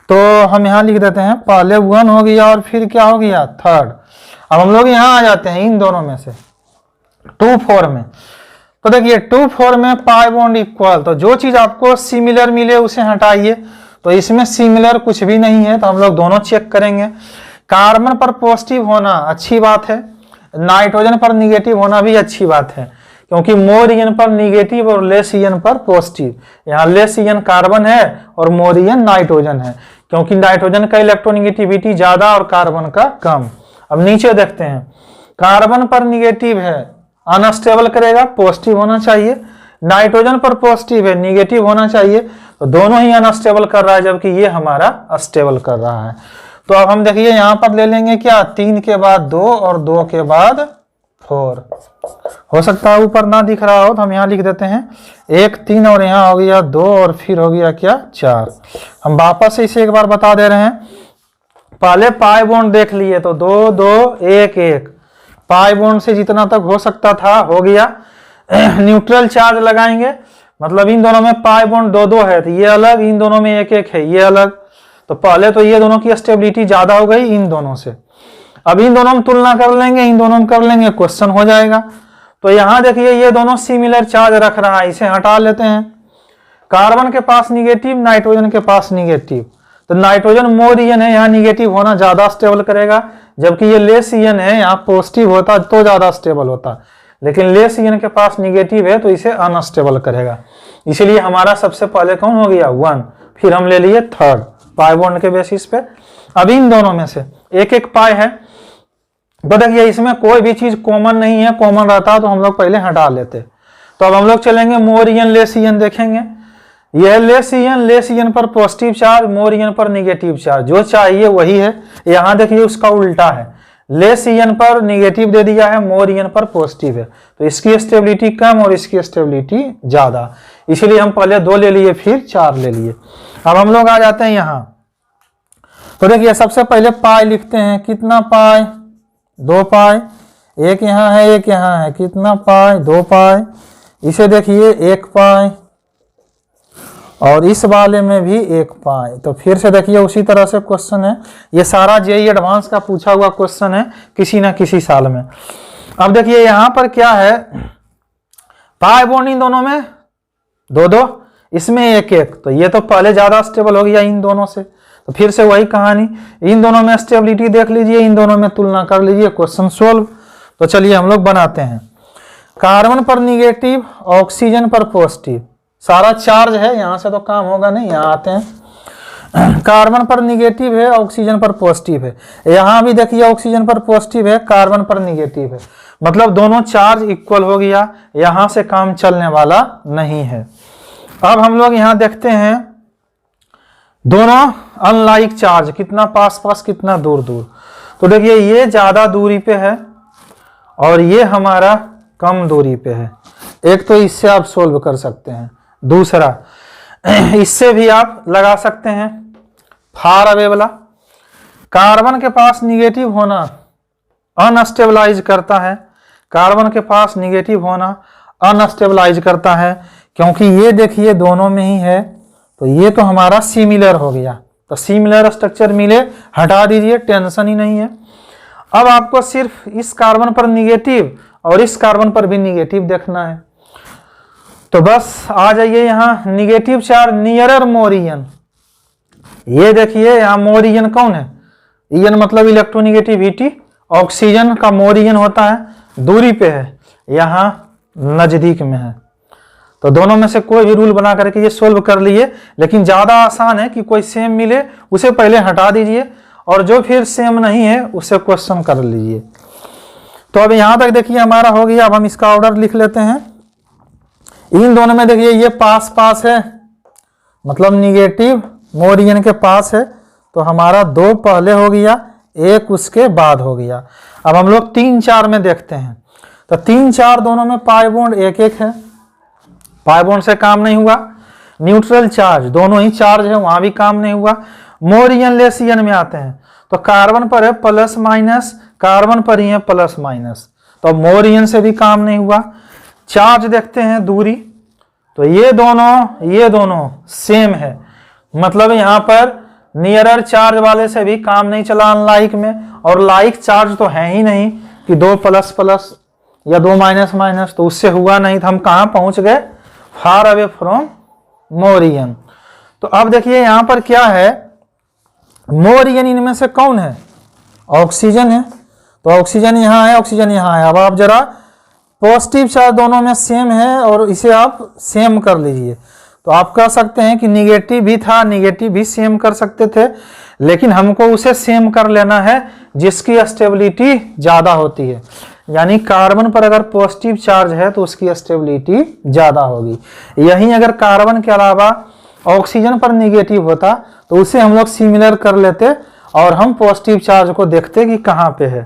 तो हम यहाँ लिख देते हैं, पहले 1 हो गया और फिर क्या हो गया, थर्ड। अब हम लोग यहाँ आ जाते हैं इन दोनों में से 2 4 में। तो देखिए 2 4 में पाई बॉन्ड इक्वल, तो जो चीज आपको सिमिलर मिले उसे हटाइए। तो इसमें सिमिलर कुछ भी नहीं है, तो हम लोग दोनों चेक करेंगे। कार्बन पर पॉजिटिव होना अच्छी बात है, नाइट्रोजन पर निगेटिव होना भी अच्छी बात है, क्योंकि मोर ईएन पर निगेटिव और लेस ईएन पर पॉजिटिव। यहाँ लेस ईएन कार्बन है और मोर ईएन नाइट्रोजन है, क्योंकि नाइट्रोजन का इलेक्ट्रोनिगेटिविटी ज्यादा और कार्बन का कम। अब नीचे देखते हैं, कार्बन पर निगेटिव है, अनस्टेबल करेगा, पॉजिटिव होना चाहिए। नाइट्रोजन पर पॉजिटिव है, निगेटिव होना चाहिए, तो दोनों ही अनस्टेबल कर रहा है, जबकि ये हमारा स्टेबल कर रहा है। तो अब हम देखिए यहां पर ले लेंगे क्या, 3 के बाद 2 और 2 के बाद 4। हो सकता है ऊपर ना दिख रहा हो, तो हम यहाँ लिख देते हैं 1 3 और यहाँ हो गया 2 और फिर हो गया क्या, 4। हम वापस से इसे एक बार बता दे रहे हैं। पहले पाई बॉन्ड देख लिए, तो 2 2 1 1, पाई बॉन्ड से जितना तक हो सकता था हो गया। न्यूट्रल चार्ज लगाएंगे, मतलब इन दोनों में पाई बॉन्ड 2 2 है, तो ये अलग, इन दोनों में 1 1 है, ये अलग। तो पहले तो ये दोनों की स्टेबिलिटी ज्यादा हो गई इन दोनों से। अब इन दोनों में तुलना कर लेंगे, इन दोनों में कर लेंगे, क्वेश्चन हो जाएगा। तो यहां देखिए ये दोनों सिमिलर चार्ज रख रहा है, इसे हटा लेते हैं। कार्बन के पास निगेटिव, नाइट्रोजन के पास निगेटिव, तो नाइट्रोजन मोर ईएन है, यहाँ निगेटिव होना ज्यादा स्टेबल करेगा, जबकि ये लेस ईएन है, यहाँ पॉजिटिव होता तो ज्यादा स्टेबल होता, लेकिन लेस ईएन के पास निगेटिव है तो इसे अनस्टेबल करेगा। इसलिए हमारा सबसे पहले कौन हो गया, 1, फिर हम ले लिए थर्ड पाई बॉन्ड के बेसिस पे। अब इन दोनों में से एक एक पाई है, तो देखिए इसमें कोई भी चीज कॉमन नहीं है, कॉमन रहता तो हम लोग पहले हटा लेते। तो अब हम लोग चलेंगे मोर ईएन लेस ईएन देखेंगे। यह लेस ईएन पर पॉजिटिव चार्ज, मोर ईएन पर निगेटिव चार्ज, जो चाहिए वही है। यहाँ देखिए उसका उल्टा है, लेस ईएन पर निगेटिव दे दिया है, मोर ईएन पर पॉजिटिव है, तो इसकी स्टेबिलिटी कम और इसकी स्टेबिलिटी ज्यादा, इसलिए हम पहले 2 ले लिए फिर 4 ले लिए। अब हम लोग आ जाते हैं यहाँ, तो देखिए सबसे पहले पाई लिखते हैं, कितना पाई, 2 पाई, एक यहाँ है एक यहाँ है, कितना पाई, 2 पाई। इसे देखिए 1 पाई और इस वाले में भी 1 पाई। तो फिर से देखिए उसी तरह से क्वेश्चन है, ये सारा जेईई एडवांस का पूछा हुआ क्वेश्चन है किसी ना किसी साल में। अब देखिए यहाँ पर क्या है, पाई बॉन्ड इन दोनों में 2 2, इसमें 1 1, तो ये तो पहले ज्यादा स्टेबल हो गया इन दोनों से। तो फिर से वही कहानी, इन दोनों में स्टेबिलिटी देख लीजिए, इन दोनों में तुलना कर लीजिए, क्वेश्चन सोल्व। तो चलिए हम लोग बनाते हैं। कार्बन पर निगेटिव, ऑक्सीजन पर पॉजिटिव, सारा चार्ज है, यहां से तो काम होगा नहीं, यहां आते हैं। कार्बन पर निगेटिव है, ऑक्सीजन पर पॉजिटिव है, यहां भी देखिए ऑक्सीजन पर पॉजिटिव है, कार्बन पर निगेटिव है, मतलब दोनों चार्ज इक्वल हो गया, यहां से काम चलने वाला नहीं है। अब हम लोग यहां देखते हैं दोनों अनलाइक चार्ज, कितना पास पास कितना दूर दूर। तो देखिए ये ज्यादा दूरी पे है और ये हमारा कम दूरी पे है। एक तो इससे आप सोल्व कर सकते हैं, दूसरा इससे भी आप लगा सकते हैं, फार अवे वाला। कार्बन के पास निगेटिव होना अनस्टेबलाइज करता है, कार्बन के पास निगेटिव होना अनस्टेबलाइज करता है, क्योंकि ये देखिए दोनों में ही है, तो ये तो हमारा सिमिलर हो गया। तो सिमिलर स्ट्रक्चर मिले, हटा दीजिए, टेंशन ही नहीं है। अब आपको सिर्फ इस कार्बन पर निगेटिव और इस कार्बन पर भी निगेटिव देखना है। तो बस आ जाइए यहाँ, निगेटिव चार्ज नियरर मोर ईएन, ये देखिए यहाँ मोर ईएन कौन है, ईएन मतलब इलेक्ट्रोनिगेटिविटी, ऑक्सीजन का मोर ईएन होता है, दूरी पे है, यहाँ नज़दीक में है। तो दोनों में से कोई भी रूल बना करके ये सोल्व कर लिए, लेकिन ज़्यादा आसान है कि कोई सेम मिले उसे पहले हटा दीजिए और जो फिर सेम नहीं है उसे क्वेश्चन कर लीजिए। तो अब यहाँ तक देखिए हमारा हो गया। अब हम इसका ऑर्डर लिख लेते हैं। इन दोनों में देखिए ये पास पास है, मतलब निगेटिव मोरियन के पास है, तो हमारा 2 पहले हो गया, 1 उसके बाद हो गया। अब हम लोग 3, 4 में देखते हैं। तो 3, 4 दोनों में पाई बॉन्ड 1, 1 है, पाई बॉन्ड से काम नहीं हुआ। न्यूट्रल चार्ज, दोनों ही चार्ज है, वहां भी काम नहीं हुआ। मोरियन लेसियन में आते हैं तो कार्बन पर है प्लस माइनस, कार्बन पर ही है प्लस माइनस, तो मोरियन से भी काम नहीं हुआ। चार्ज देखते हैं दूरी, तो ये दोनों सेम है, मतलब यहाँ पर नियरर चार्ज वाले से भी काम नहीं चला अनलाइक में, और लाइक चार्ज तो है ही नहीं कि 2 प्लस प्लस या 2 माइनस माइनस, तो उससे हुआ नहीं। तो हम कहाँ पहुंच गए? Far away from Mauryan. तो अब देखिए यहाँ पर क्या है, मोरियन इनमें से कौन है? ऑक्सीजन है। तो ऑक्सीजन यहाँ है, ऑक्सीजन यहाँ है। अब आप जरा पॉजिटिव चार्ज दोनों में सेम है और इसे आप सेम कर लीजिए। तो आप कह सकते हैं कि निगेटिव भी था, निगेटिव भी सेम कर सकते थे, लेकिन हमको उसे सेम कर लेना है जिसकी स्टेबिलिटी ज़्यादा होती है। यानी कार्बन पर अगर पॉजिटिव चार्ज है तो उसकी स्टेबिलिटी ज़्यादा होगी। यहीं अगर कार्बन के अलावा ऑक्सीजन पर निगेटिव होता तो उसे हम लोग सिमिलर कर लेते और हम पॉजिटिव चार्ज को देखते कि कहाँ पे है।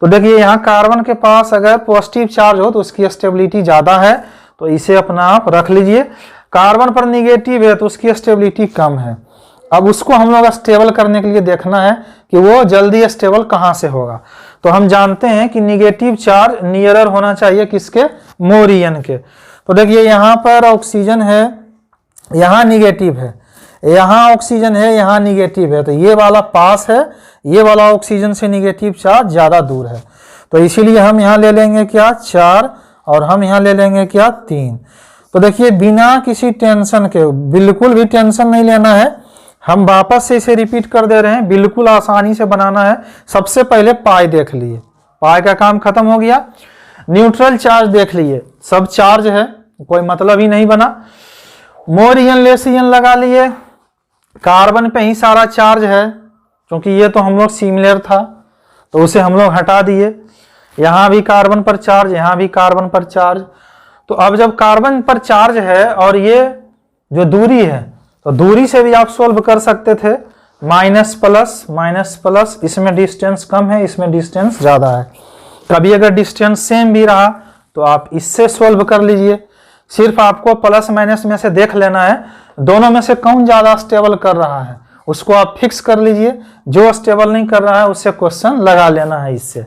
तो देखिए यहाँ कार्बन के पास अगर पॉजिटिव चार्ज हो तो उसकी स्टेबिलिटी ज़्यादा है, तो इसे अपना आप रख लीजिए। कार्बन पर निगेटिव है तो उसकी स्टेबिलिटी कम है। अब उसको हम लोग स्टेबल करने के लिए देखना है कि वो जल्दी स्टेबल कहाँ से होगा। तो हम जानते हैं कि निगेटिव चार्ज नियरर होना चाहिए किसके? मोरियन के। तो देखिए यहाँ पर ऑक्सीजन है, यहाँ निगेटिव है, यहाँ ऑक्सीजन है, यहाँ निगेटिव है, तो ये वाला पास है, ये वाला ऑक्सीजन से निगेटिव चार्ज ज़्यादा दूर है। तो इसीलिए हम यहाँ ले लेंगे क्या? 4, और हम यहाँ ले लेंगे क्या? 3। तो देखिए बिना किसी टेंशन के, बिल्कुल भी टेंशन नहीं लेना है, हम वापस से इसे रिपीट कर दे रहे हैं, बिल्कुल आसानी से बनाना है। सबसे पहले पाई देख लिए, पाई का काम खत्म हो गया। न्यूट्रल चार्ज देख लिए, सब चार्ज है, कोई मतलब ही नहीं बना। मोरियन लेसियन लगा लिए, कार्बन पे ही सारा चार्ज है, क्योंकि ये तो हम लोग सिमिलर था तो उसे हम लोग हटा दिए। यहाँ भी कार्बन पर चार्ज, यहाँ भी कार्बन पर चार्ज। तो अब जब कार्बन पर चार्ज है और ये जो दूरी है, तो दूरी से भी आप सोल्व कर सकते थे, माइनस प्लस, इसमें डिस्टेंस कम है, इसमें डिस्टेंस ज़्यादा है। कभी अगर डिस्टेंस सेम भी रहा तो आप इससे सोल्व कर लीजिए। सिर्फ आपको प्लस माइनस में से देख लेना है दोनों में से कौन ज़्यादा स्टेबल कर रहा है, उसको आप फिक्स कर लीजिए। जो स्टेबल नहीं कर रहा है उससे क्वेश्चन लगा लेना है इससे।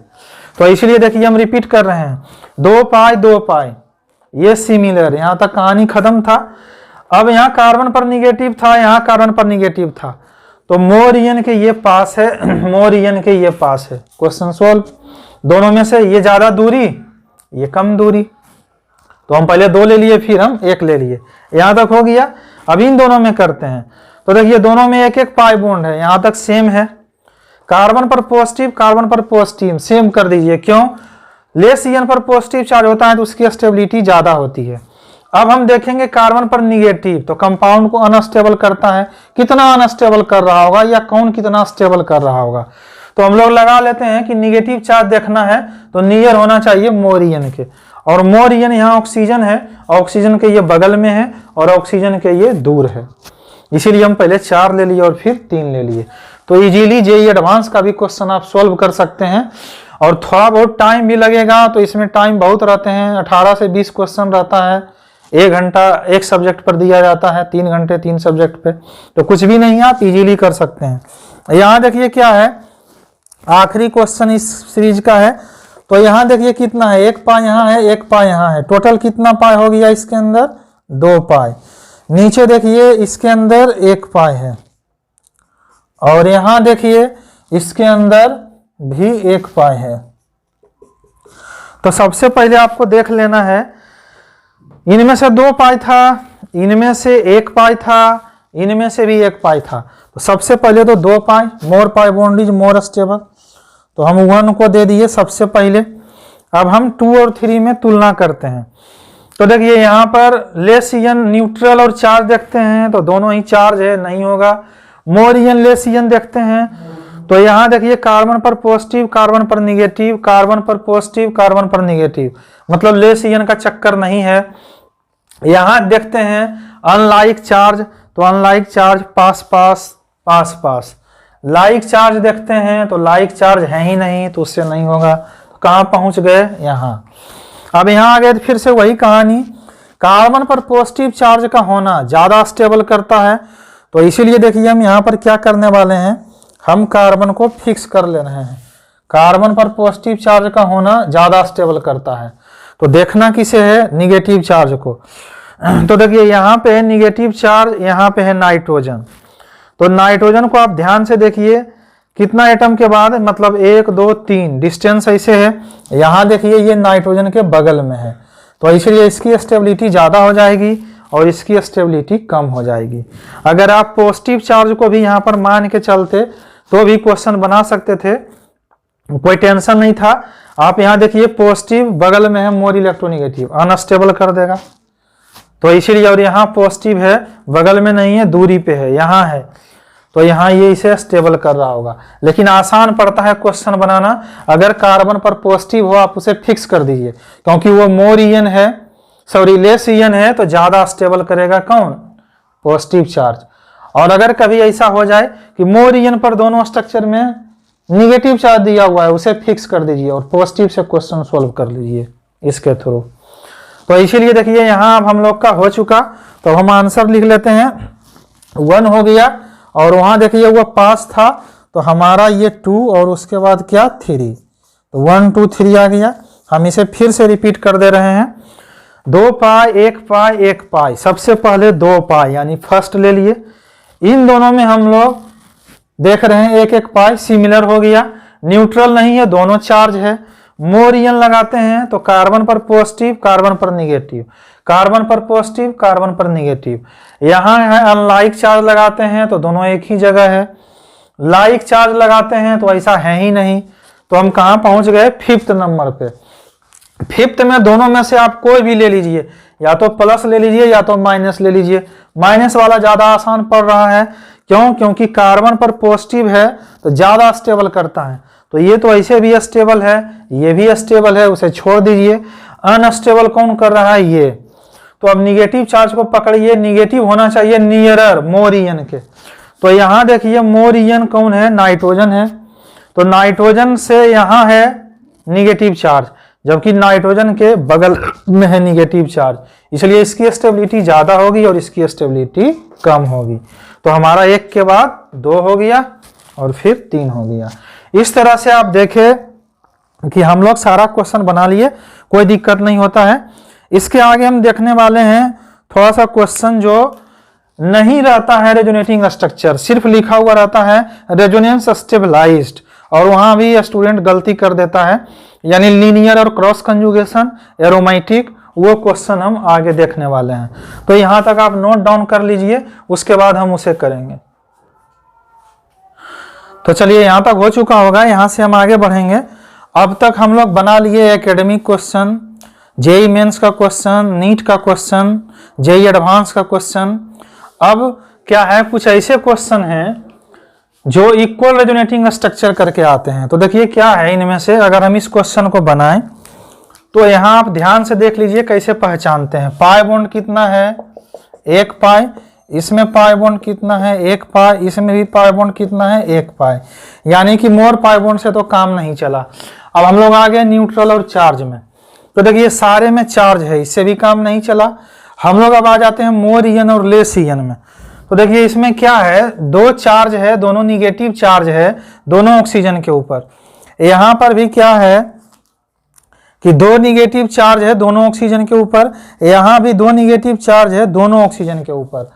तो इसलिए देखिए हम रिपीट कर रहे हैं, 2 पाई, ये सिमिलर, यहाँ तक कहानी खत्म था। अब यहाँ कार्बन पर निगेटिव था, यहाँ कार्बन पर निगेटिव था, तो मोरियन के ये पास है, मोरियन के ये पास है, क्वेश्चन सोल्व। दोनों में से ये ज़्यादा दूरी, ये कम दूरी, तो हम पहले 2 ले लिए, फिर हम 1 ले लिए, यहाँ तक हो गया। अब इन दोनों में करते हैं, तो देखिए दोनों में 1 1 पाई बॉन्ड है, यहाँ तक सेम है। कार्बन पर पॉजिटिव, कार्बन पर पॉजिटिव, सेम कर दीजिए। क्यों? लेसियन पर पॉजिटिव चार्ज होता है तो उसकी स्टेबिलिटी ज़्यादा होती है। अब हम देखेंगे कार्बन पर निगेटिव, तो कंपाउंड को अनस्टेबल करता है, कितना अनस्टेबल कर रहा होगा या कौन कितना स्टेबल कर रहा होगा। तो हम लोग लगा लेते हैं कि निगेटिव चार्ज देखना है तो नियर होना चाहिए मोरियन के, और मोरियन यहाँ ऑक्सीजन है, ऑक्सीजन के ये बगल में है और ऑक्सीजन के ये दूर है, इसीलिए हम पहले 4 ले लिए और फिर 3 ले लिए। तो इजीली जेईई एडवांस का भी क्वेश्चन आप सोल्व कर सकते हैं, और थोड़ा बहुत टाइम भी लगेगा, तो इसमें टाइम बहुत रहते हैं, 18 से 20 क्वेश्चन रहता है, 1 घंटा एक सब्जेक्ट पर दिया जाता है, 3 घंटे 3 सब्जेक्ट पे, तो कुछ भी नहीं, आप इजीली कर सकते हैं। यहाँ देखिए क्या है, आखिरी क्वेश्चन इस सीरीज का है। तो यहाँ देखिए कितना है, 1 पाई यहाँ है, 1 पाई यहाँ है, टोटल कितना पाई हो गया इसके अंदर? 2 पाई। नीचे देखिए इसके अंदर 1 पाई है, और यहाँ देखिए इसके अंदर भी 1 पाई है। तो सबसे पहले आपको देख लेना है, इनमें से 2 पाई था, इनमें से 1 पाई था, इनमें से भी 1 पाई था। तो सबसे पहले तो 2 pi, more pi bond is more stable, तो हम 1 को दे दिए सबसे पहले। अब हम 2 और 3 में तुलना करते हैं। तो देखिए यहाँ पर लेस इन न्यूट्रल और चार्ज देखते हैं तो दोनों ही चार्ज है, नहीं होगा। मोर इन लेस इन देखते हैं तो यहाँ देखिए कार्बन पर पॉजिटिव, कार्बन पर निगेटिव, कार्बन पर पॉजिटिव, कार्बन पर निगेटिव, मतलब लेस इन का चक्कर नहीं है। यहाँ देखते हैं अनलाइक चार्ज, तो अनलाइक चार्ज पास पास पास पास। लाइक चार्ज देखते हैं तो लाइक चार्ज है ही नहीं, तो उससे नहीं होगा। तो कहाँ पहुंच गए? यहाँ। अब यहाँ आ गए फिर से वही कहानी, कार्बन पर पॉजिटिव चार्ज का होना ज्यादा स्टेबल करता है, तो इसीलिए देखिए हम यहाँ पर क्या करने वाले हैं, हम कार्बन को फिक्स कर ले रहे हैं। कार्बन पर पॉजिटिव चार्ज का होना ज्यादा स्टेबल करता है, तो देखना किसे है? निगेटिव चार्ज को। तो देखिए यहाँ पे है निगेटिव चार्ज, यहाँ पे है नाइट्रोजन। तो नाइट्रोजन को आप ध्यान से देखिए, कितना एटम के बाद, मतलब 1 2 3 डिस्टेंस ऐसे है। यहाँ देखिए ये नाइट्रोजन के बगल में है, तो इसलिए इसकी स्टेबिलिटी ज्यादा हो जाएगी और इसकी स्टेबिलिटी कम हो जाएगी। अगर आप पॉजिटिव चार्ज को भी यहाँ पर मान के चलते तो भी क्वेश्चन बना सकते थे, कोई टेंशन नहीं था। आप यहाँ देखिए पॉजिटिव बगल में है, मोर इलेक्ट्रोनिगेटिव, अनस्टेबल कर देगा, तो इसीलिए। और यहाँ पॉजिटिव है, बगल में नहीं है, दूरी पे है, यहाँ है, तो यहाँ ये इसे स्टेबल कर रहा होगा। लेकिन आसान पड़ता है क्वेश्चन बनाना, अगर कार्बन पर पॉजिटिव हो आप उसे फिक्स कर दीजिए, क्योंकि वो मोर इन है, सॉरी लेस इन है, तो ज्यादा स्टेबल करेगा कौन? Positive charge. और अगर कभी ऐसा हो जाए कि मोर इन पर दोनों स्ट्रक्चर में निगेटिव चार्ज दिया हुआ है, उसे फिक्स कर दीजिए और पॉजिटिव से क्वेश्चन सोल्व कर लीजिए इसके थ्रू। तो इसीलिए देखिए यहाँ अब हम लोग का हो चुका, तो हम आंसर लिख लेते हैं। 1 हो गया, और वहां देखिए वो पास था, तो हमारा ये 2 और उसके बाद क्या 3, तो 1 2 3 आ गया। हम इसे फिर से रिपीट कर दे रहे हैं। 2 पाई 1 पाई 1 पाई, सबसे पहले 2 पाई यानी फर्स्ट ले लिए। इन दोनों में हम लोग देख रहे हैं 1 1 पाई सिमिलर हो गया, न्यूट्रल नहीं है, दोनों चार्ज है। मोर इन लगाते हैं तो कार्बन पर पॉजिटिव, कार्बन पर निगेटिव, कार्बन पर पॉजिटिव, कार्बन पर निगेटिव। यहाँ है अनलाइक चार्ज लगाते हैं तो दोनों एक ही जगह है। लाइक चार्ज लगाते हैं तो ऐसा है ही नहीं, तो हम कहाँ पहुंच गए? 5th नंबर पे। 5th में दोनों में से आप कोई भी ले लीजिए, या तो प्लस ले लीजिए या तो माइनस ले लीजिए। माइनस वाला ज्यादा आसान पड़ रहा है, क्यों? क्योंकि कार्बन पर पॉजिटिव है तो ज्यादा स्टेबल करता है, तो ये तो ऐसे भी स्टेबल है, ये भी स्टेबल है, उसे छोड़ दीजिए। अनस्टेबल कौन कर रहा है? ये। तो अब निगेटिव चार्ज को पकड़िए, निगेटिव होना चाहिए नियरर मोर इन के। तो यहाँ देखिए मोर इन कौन है? नाइट्रोजन है, तो नाइट्रोजन से यहाँ है निगेटिव चार्ज, जबकि नाइट्रोजन के बगल में है निगेटिव चार्ज, इसलिए इसकी स्टेबिलिटी ज्यादा होगी और इसकी स्टेबिलिटी कम होगी। तो हमारा 1 के बाद 2 हो गया और फिर 3 हो गया। इस तरह से आप देखें कि हम लोग सारा क्वेश्चन बना लिए, कोई दिक्कत नहीं होता है। इसके आगे हम देखने वाले हैं थोड़ा सा क्वेश्चन जो नहीं रहता है रेजोनेटिंग स्ट्रक्चर, सिर्फ लिखा हुआ रहता है रेजोनेंस स्टेबलाइज्ड, और वहां भी स्टूडेंट गलती कर देता है, यानी लीनियर और क्रॉस कंजुगेशन, एरोमेटिक, वो क्वेश्चन हम आगे देखने वाले हैं। तो यहां तक आप नोट डाउन कर लीजिए, उसके बाद हम उसे करेंगे। तो चलिए यहां तक हो चुका होगा, यहां से हम आगे बढ़ेंगे। अब तक हम लोग बना लिए एकेडमिक क्वेश्चन, जेई मेंस का क्वेश्चन, नीट का क्वेश्चन, जेई एडवांस का क्वेश्चन। अब क्या है, कुछ ऐसे क्वेश्चन हैं जो इक्वल रेजोनेटिंग स्ट्रक्चर करके आते हैं। तो देखिए क्या है इनमें से, अगर हम इस क्वेश्चन को बनाएं तो यहाँ आप ध्यान से देख लीजिए कैसे पहचानते हैं। पाई बॉन्ड कितना है? 1 पाई। इसमें पाई बॉन्ड कितना है? 1 पाई। इसमें भी पाई बॉन्ड कितना है? 1 पाई। यानी कि मोर पाई बॉन्ड से तो काम नहीं चला। अब हम लोग आ गए न्यूट्रल और चार्ज में, तो देखिए सारे में चार्ज है, इससे भी काम नहीं चला। हम लोग अब आ जाते हैं मोर इन और लेस इन में। तो देखिए इसमें क्या है, 2 चार्ज है, दोनों निगेटिव चार्ज है, दोनों ऑक्सीजन के ऊपर। यहां पर भी क्या है कि 2 निगेटिव चार्ज है, दोनों ऑक्सीजन के ऊपर। यहां भी 2 निगेटिव चार्ज है, दोनों ऑक्सीजन के ऊपर।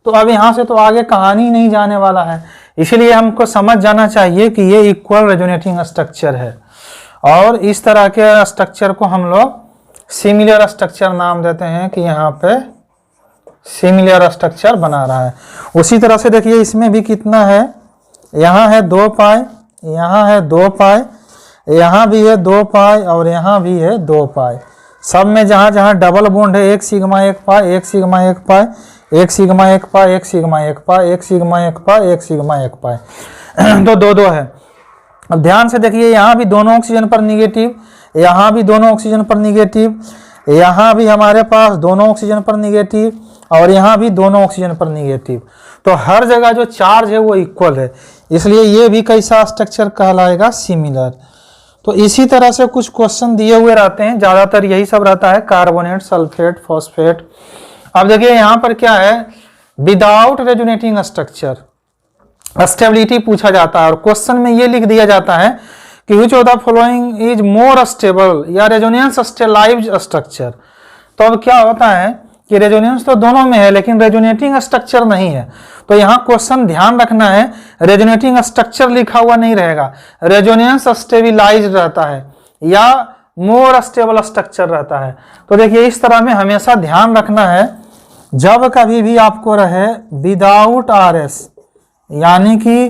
तो अब यहां से तो आगे कहानी नहीं जाने वाला है, इसलिए हमको समझ जाना चाहिए कि ये इक्वल रेजोनेटिंग स्ट्रक्चर है। और इस तरह के स्ट्रक्चर को हम लोग सिमिलर स्ट्रक्चर नाम देते हैं, कि यहाँ पे सिमिलर स्ट्रक्चर बना रहा है। उसी तरह से देखिए इसमें भी कितना है, यहाँ है 2 पाई, यहाँ है 2 पाई, यहाँ भी है 2 पाई और यहाँ भी है 2 पाई। सब में जहाँ जहाँ डबल बॉन्ड है 1 सिग्मा 1 पाई, 1 सिग्मा 1 पाई, 1 सिग्मा 1 पाई, 1 सिग्मा 1 पाई, 1 सिग्मा 1 पाई, 1 सिग्मा 1 पाई, तो 2 है। अब ध्यान से देखिए, यहाँ भी दोनों ऑक्सीजन पर निगेटिव, यहाँ भी दोनों ऑक्सीजन पर निगेटिव, यहाँ भी हमारे पास दोनों ऑक्सीजन पर निगेटिव और यहाँ भी दोनों ऑक्सीजन पर निगेटिव। तो हर जगह जो चार्ज है वो इक्वल है, इसलिए ये भी कैसा स्ट्रक्चर कहलाएगा, सिमिलर। तो इसी तरह से कुछ क्वेश्चन दिए हुए रहते हैं, ज़्यादातर यही सब रहता है, कार्बोनेट, सल्फेट, फॉस्फेट। अब देखिए यहाँ पर क्या है, विदाउट रेजोनेटिंग स्ट्रक्चर स्टेबिलिटी पूछा जाता है और क्वेश्चन में ये लिख दिया जाता है कि which of the following is more stable या रेजोनेंस स्टेबलाइज्ड स्ट्रक्चर। तो अब क्या होता है कि रेजोनेंस तो दोनों में है लेकिन रेजोनेटिंग स्ट्रक्चर नहीं है। तो यहाँ क्वेश्चन ध्यान रखना है, रेजोनेटिंग स्ट्रक्चर लिखा हुआ नहीं रहेगा, रेजोनेंस स्टेबलाइज्ड रहता है या मोर स्टेबल स्ट्रक्चर रहता है। तो देखिए इस तरह में हमेशा ध्यान रखना है, जब कभी भी आपको रहे विदाउट RS यानी कि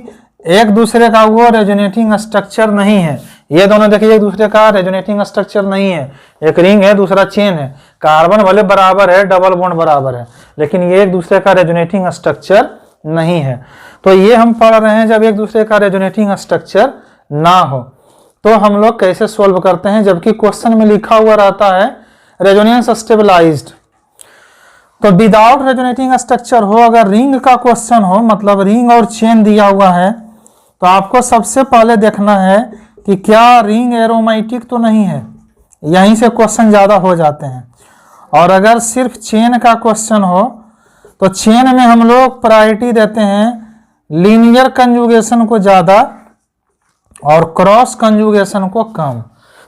एक दूसरे का वो रेजोनेटिंग स्ट्रक्चर नहीं है, ये दोनों देखिए एक दूसरे का रेजोनेटिंग स्ट्रक्चर नहीं है, एक रिंग है दूसरा चेन है, कार्बन भले बराबर है, डबल बॉन्ड बराबर है, लेकिन ये एक दूसरे का रेजोनेटिंग स्ट्रक्चर नहीं है। तो ये हम पढ़ रहे हैं जब एक दूसरे का रेजोनेटिंग स्ट्रक्चर ना हो। तो हम लोग कैसे सोल्व करते हैं, जबकि क्वेश्चन में लिखा हुआ रहता है रेजोनेंस स्टेबलाइज्ड। तो विदाउट रेजोनेटिंग स्ट्रक्चर हो, अगर रिंग का क्वेश्चन हो, मतलब रिंग और चेन दिया हुआ है, तो आपको सबसे पहले देखना है कि क्या रिंग एरोमेटिक तो नहीं है, यहीं से क्वेश्चन ज़्यादा हो जाते हैं। और अगर सिर्फ चेन का क्वेश्चन हो तो चेन में हम लोग प्रायोरिटी देते हैं लीनियर कंजुगेशन को ज़्यादा और क्रॉस कंजुगेशन को कम।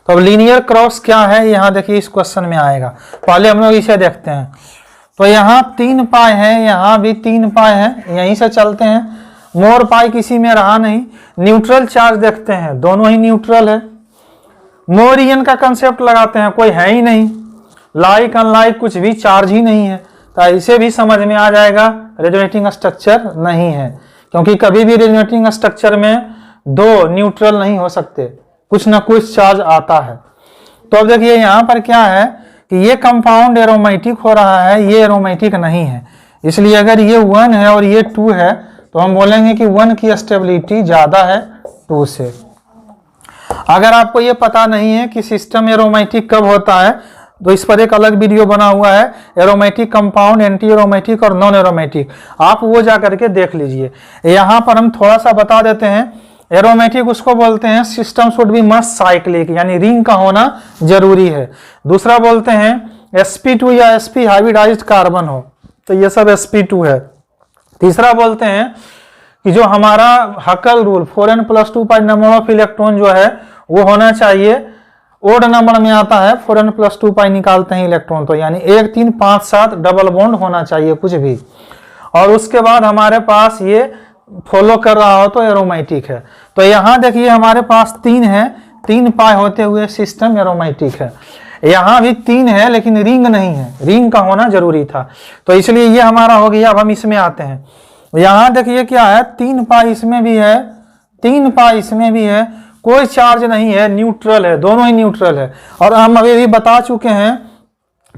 तो अब लीनियर क्रॉस क्या है, यहाँ देखिए इस क्वेश्चन में आएगा, पहले हम लोग इसे देखते हैं। तो यहाँ 3 पाई है, यहाँ भी 3 पाई है, यहीं से चलते हैं, मोर पाई किसी में रहा नहीं। न्यूट्रल चार्ज देखते हैं, दोनों ही न्यूट्रल है। मोरियन का कंसेप्ट लगाते हैं, कोई है ही नहीं, लाइक अनलाइक कुछ भी चार्ज ही नहीं है, तो इसे भी समझ में आ जाएगा रेजोनेटिंग स्ट्रक्चर नहीं है, क्योंकि कभी भी रेजोनेटिंग स्ट्रक्चर में 2 न्यूट्रल नहीं हो सकते, कुछ ना कुछ चार्ज आता है। तो अब देखिए यहाँ पर क्या है कि ये कंपाउंड एरोमेटिक हो रहा है, ये एरोमेटिक नहीं है, इसलिए अगर ये 1 है और ये 2 है तो हम बोलेंगे कि 1 की स्टेबिलिटी ज़्यादा है 2 से। अगर आपको ये पता नहीं है कि सिस्टम एरोमेटिक कब होता है, तो इस पर एक अलग वीडियो बना हुआ है, एरोमेटिक कंपाउंड, एंटी एरोमेटिक और नॉन एरोमेटिक, आप वो जा करके देख लीजिए। यहाँ पर हम थोड़ा सा बता देते हैं, एरोमेटिक उसको बोलते हैं system should be must cyclic, यानी रिंग का होना जरूरी है। दूसरा बोलते हैं sp2 या sp हाइब्रिडाइज्ड कार्बन हो, तो ये सब sp2 है। तीसरा बोलते हैं कि जो हमारा हकल rule 4n + 2 pi number of electron जो है वो होना चाहिए, ओड नंबर में आता है, 4n + 2 पाई निकालते हैं इलेक्ट्रॉन, तो यानी 1 3 5 7 डबल बॉन्ड होना चाहिए कुछ भी। और उसके बाद हमारे पास ये फॉलो कर रहा हो तो एरोमेटिक है। तो यहाँ देखिए हमारे पास 3 है, 3 पाई होते हुए सिस्टम एरोमेटिक है। यहाँ भी 3 है लेकिन रिंग नहीं है, रिंग का होना जरूरी था, तो इसलिए ये हमारा हो गया। अब हम इसमें आते हैं, यहाँ देखिए क्या है, 3 पाई इसमें भी है, 3 पाई इसमें भी है, कोई चार्ज नहीं है, न्यूट्रल है, दोनों ही न्यूट्रल है। और हम अभी भी बता चुके हैं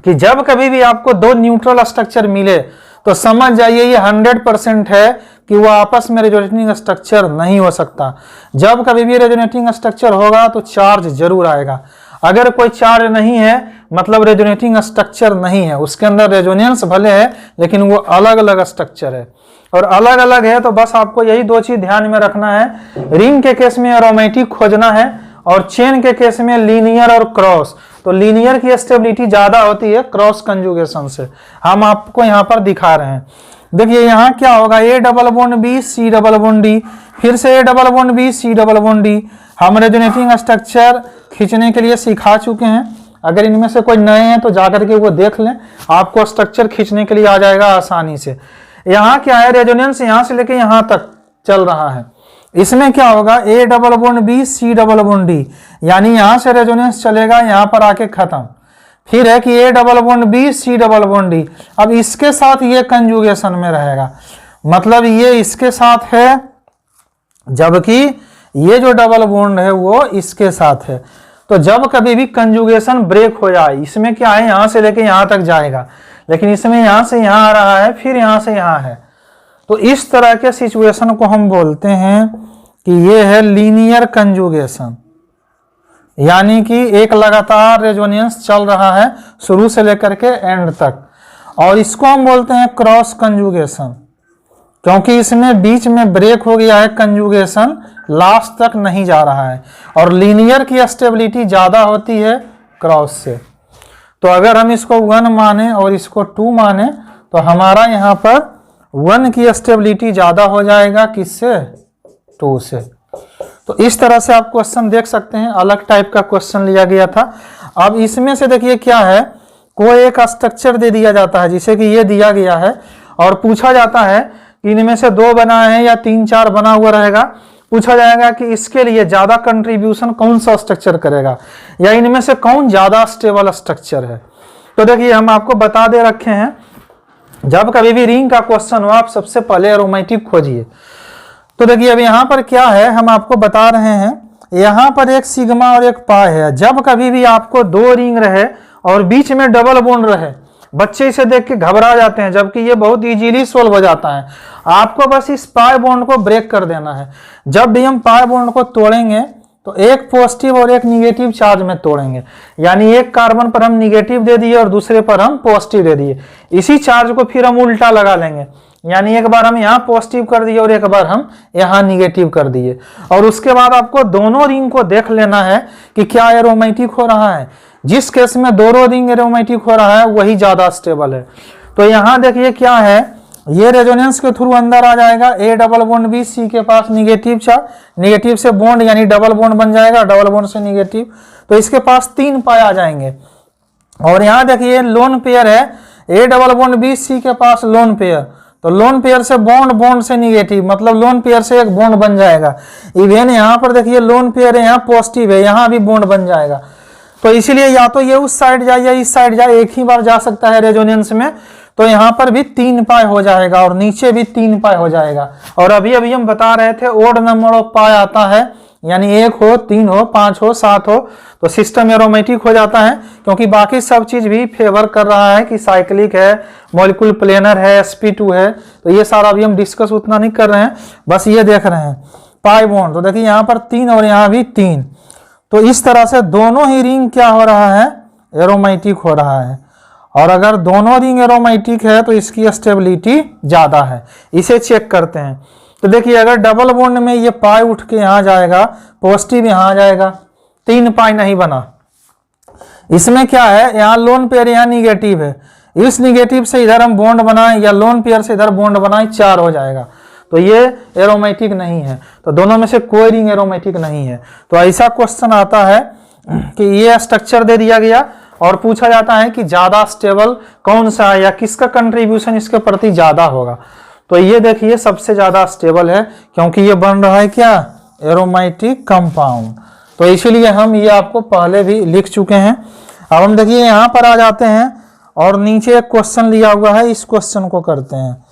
कि जब कभी भी आपको 2 न्यूट्रल स्ट्रक्चर मिले तो समझ जाइए ये 100% है कि वो आपस में रेजोनेटिंग स्ट्रक्चर नहीं हो सकता। जब कभी भी रेजोनेटिंग स्ट्रक्चर होगा तो चार्ज जरूर आएगा। अगर कोई चार्ज नहीं है मतलब रेजोनेटिंग स्ट्रक्चर नहीं है, उसके अंदर रेजोनेंस भले है लेकिन वो अलग अलग स्ट्रक्चर है। और अलग अलग है तो बस आपको यही 2 चीज ध्यान में रखना है, रिंग के केस में एरोमेटिक खोजना है और चेन के केस में लीनियर और क्रॉस। तो लीनियर की स्टेबिलिटी ज्यादा होती है क्रॉस कंजुगेशन से, हम आपको यहाँ पर दिखा रहे हैं। देखिए यहाँ क्या होगा, A double bond B C double bond D, फिर से A double bond B C double bond D। हम रेजोनेटिंग स्ट्रक्चर खींचने के लिए सिखा चुके हैं, अगर इनमें से कोई नए हैं तो जाकर के वो देख लें, आपको स्ट्रक्चर खींचने के लिए आ जाएगा आसानी से। यहाँ क्या है, रेजोनेंस यहाँ से लेके यहाँ तक चल रहा है। इसमें क्या होगा, A double bond B C double bond D, यानी यहाँ से रेजोनेंस चलेगा यहाँ पर आके खत्म। फिर है कि A double bond B C double bond D, अब इसके साथ ये कंजुगेशन में रहेगा, मतलब ये इसके साथ है जबकि ये जो डबल बॉन्ड है वो इसके साथ है। तो जब कभी भी कंजुगेशन ब्रेक हो जाए, इसमें क्या है यहां से लेके यहां तक जाएगा, लेकिन इसमें यहां से यहां आ रहा है, फिर यहां से यहां है, तो इस तरह के सिचुएशन को हम बोलते हैं कि ये है लीनियर कंजुगेशन, यानी कि एक लगातार रेजोनेंस चल रहा है शुरू से लेकर के एंड तक। और इसको हम बोलते हैं क्रॉस कंजुगेशन, क्योंकि इसमें बीच में ब्रेक हो गया है, कंजुगेशन लास्ट तक नहीं जा रहा है। और लीनियर की स्टेबिलिटी ज़्यादा होती है क्रॉस से। तो अगर हम इसको 1 माने और इसको 2 माने तो हमारा यहाँ पर 1 की स्टेबिलिटी ज़्यादा हो जाएगा, किससे? 2 से। तो इस तरह से आप क्वेश्चन देख सकते हैं, अलग टाइप का क्वेश्चन लिया गया था। अब इसमें से देखिए क्या है, कोई एक स्ट्रक्चर दे दिया जाता है, जिसे कि ये दिया गया है, और पूछा जाता है कि इनमें से 2 बना है या 3-4 बना हुआ रहेगा। पूछा जाएगा कि इसके लिए ज्यादा कंट्रीब्यूशन कौन सा स्ट्रक्चर करेगा, या इनमें से कौन ज्यादा स्टेबल स्ट्रक्चर है। तो देखिए हम आपको बता दे रखे हैं, जब कभी भी रिंग का क्वेश्चन हो आप सबसे पहले एरोमेटिक खोजिए। तो देखिए अब यहाँ पर क्या है, हम आपको बता रहे हैं, यहाँ पर एक सिग्मा और एक पाई है। जब कभी भी आपको 2 रिंग रहे और बीच में डबल बॉन्ड रहे, बच्चे इसे देख के घबरा जाते हैं, जबकि ये बहुत इजीली सोल्व हो जाता है। आपको बस इस पाई बॉन्ड को ब्रेक कर देना है। जब भी हम पाई बॉन्ड को तोड़ेंगे तो एक पॉजिटिव और एक निगेटिव चार्ज में तोड़ेंगे, यानी एक कार्बन पर हम निगेटिव दे दिए और दूसरे पर हम पॉजिटिव दे दिए। इसी चार्ज को फिर हम उल्टा लगा लेंगे, यानी एक बार हम यहाँ पॉजिटिव कर दिए और एक बार हम यहाँ निगेटिव कर दिए। और उसके बाद आपको दोनों रिंग को देख लेना है कि क्या एरोमेटिक हो रहा है। जिस केस में दोनों रिंग एरोमेटिक हो रहा है वही ज्यादा स्टेबल है। तो यहाँ देखिए क्या है, ये रेजोनेंस के थ्रू अंदर आ जाएगा, ए डबल बॉन्ड बी, सी के पास निगेटिव चार्ज, निगेटिव से बॉन्ड यानी डबल बॉन्ड बन जाएगा, डबल बॉन्ड से निगेटिव, तो इसके पास 3 पाई आ जाएंगे। और यहाँ देखिए लोन पेयर है, ए डबल बॉन्ड बी, सी के पास लोन पेयर, तो लोन पेयर से बॉन्ड, बॉन्ड से निगेटिव, मतलब लोन पेयर से एक बॉन्ड बन जाएगा। इवन यहाँ पर देखिए लोन पेयर है, यहाँ पॉजिटिव है, यहाँ भी बॉन्ड बन जाएगा। तो इसीलिए या तो ये उस साइड जाए या इस साइड जाए, एक ही बार जा सकता है रेजोनेंस में। तो यहाँ पर भी 3 पाई हो जाएगा और नीचे भी 3 पाई हो जाएगा। और अभी अभी हम बता रहे थे ओड नंबर ऑफ पाई आता है, यानी 1 हो, 3 हो, 5 हो, 7 हो, तो सिस्टम एरोमेटिक हो जाता है, क्योंकि बाकी सब चीज भी फेवर कर रहा है कि साइक्लिक है, मॉलिक्यूल प्लेनर है, sp2 है। तो ये सारा अभी हम डिस्कस उतना नहीं कर रहे हैं, बस ये देख रहे हैं पाई बॉन्ड। तो देखिए यहाँ पर 3 और यहाँ भी 3, तो इस तरह से दोनों ही रिंग क्या हो रहा है, एरोमेटिक हो रहा है। और अगर दोनों रिंग एरोमेटिक है तो इसकी स्टेबिलिटी ज्यादा है। इसे चेक करते हैं। तो देखिए अगर डबल बॉन्ड में ये पाई उठ के यहाँ जाएगा, पॉजिटिव यहाँ आ जाएगा, 3 पाई नहीं बना। इसमें क्या है, यहाँ लोन पेयर यहाँ निगेटिव है, इस निगेटिव से इधर हम बॉन्ड बनाएं या लोन पेयर से इधर बॉन्ड बनाएं, 4 हो जाएगा। तो ये एरोमेटिक नहीं है, तो दोनों में से कोई रिंग एरोमेटिक नहीं है। तो ऐसा क्वेश्चन आता है कि ये स्ट्रक्चर दे दिया गया और पूछा जाता है कि ज्यादा स्टेबल कौन सा है या किसका कंट्रीब्यूशन इसके प्रति ज्यादा होगा। तो ये देखिए सबसे ज्यादा स्टेबल है, क्योंकि ये बन रहा है क्या, एरोमेटिक कंपाउंड। तो इसीलिए हम ये आपको पहले भी लिख चुके हैं। अब हम देखिए यहाँ पर आ जाते हैं और नीचे एक क्वेश्चन लिया हुआ है, इस क्वेश्चन को करते हैं।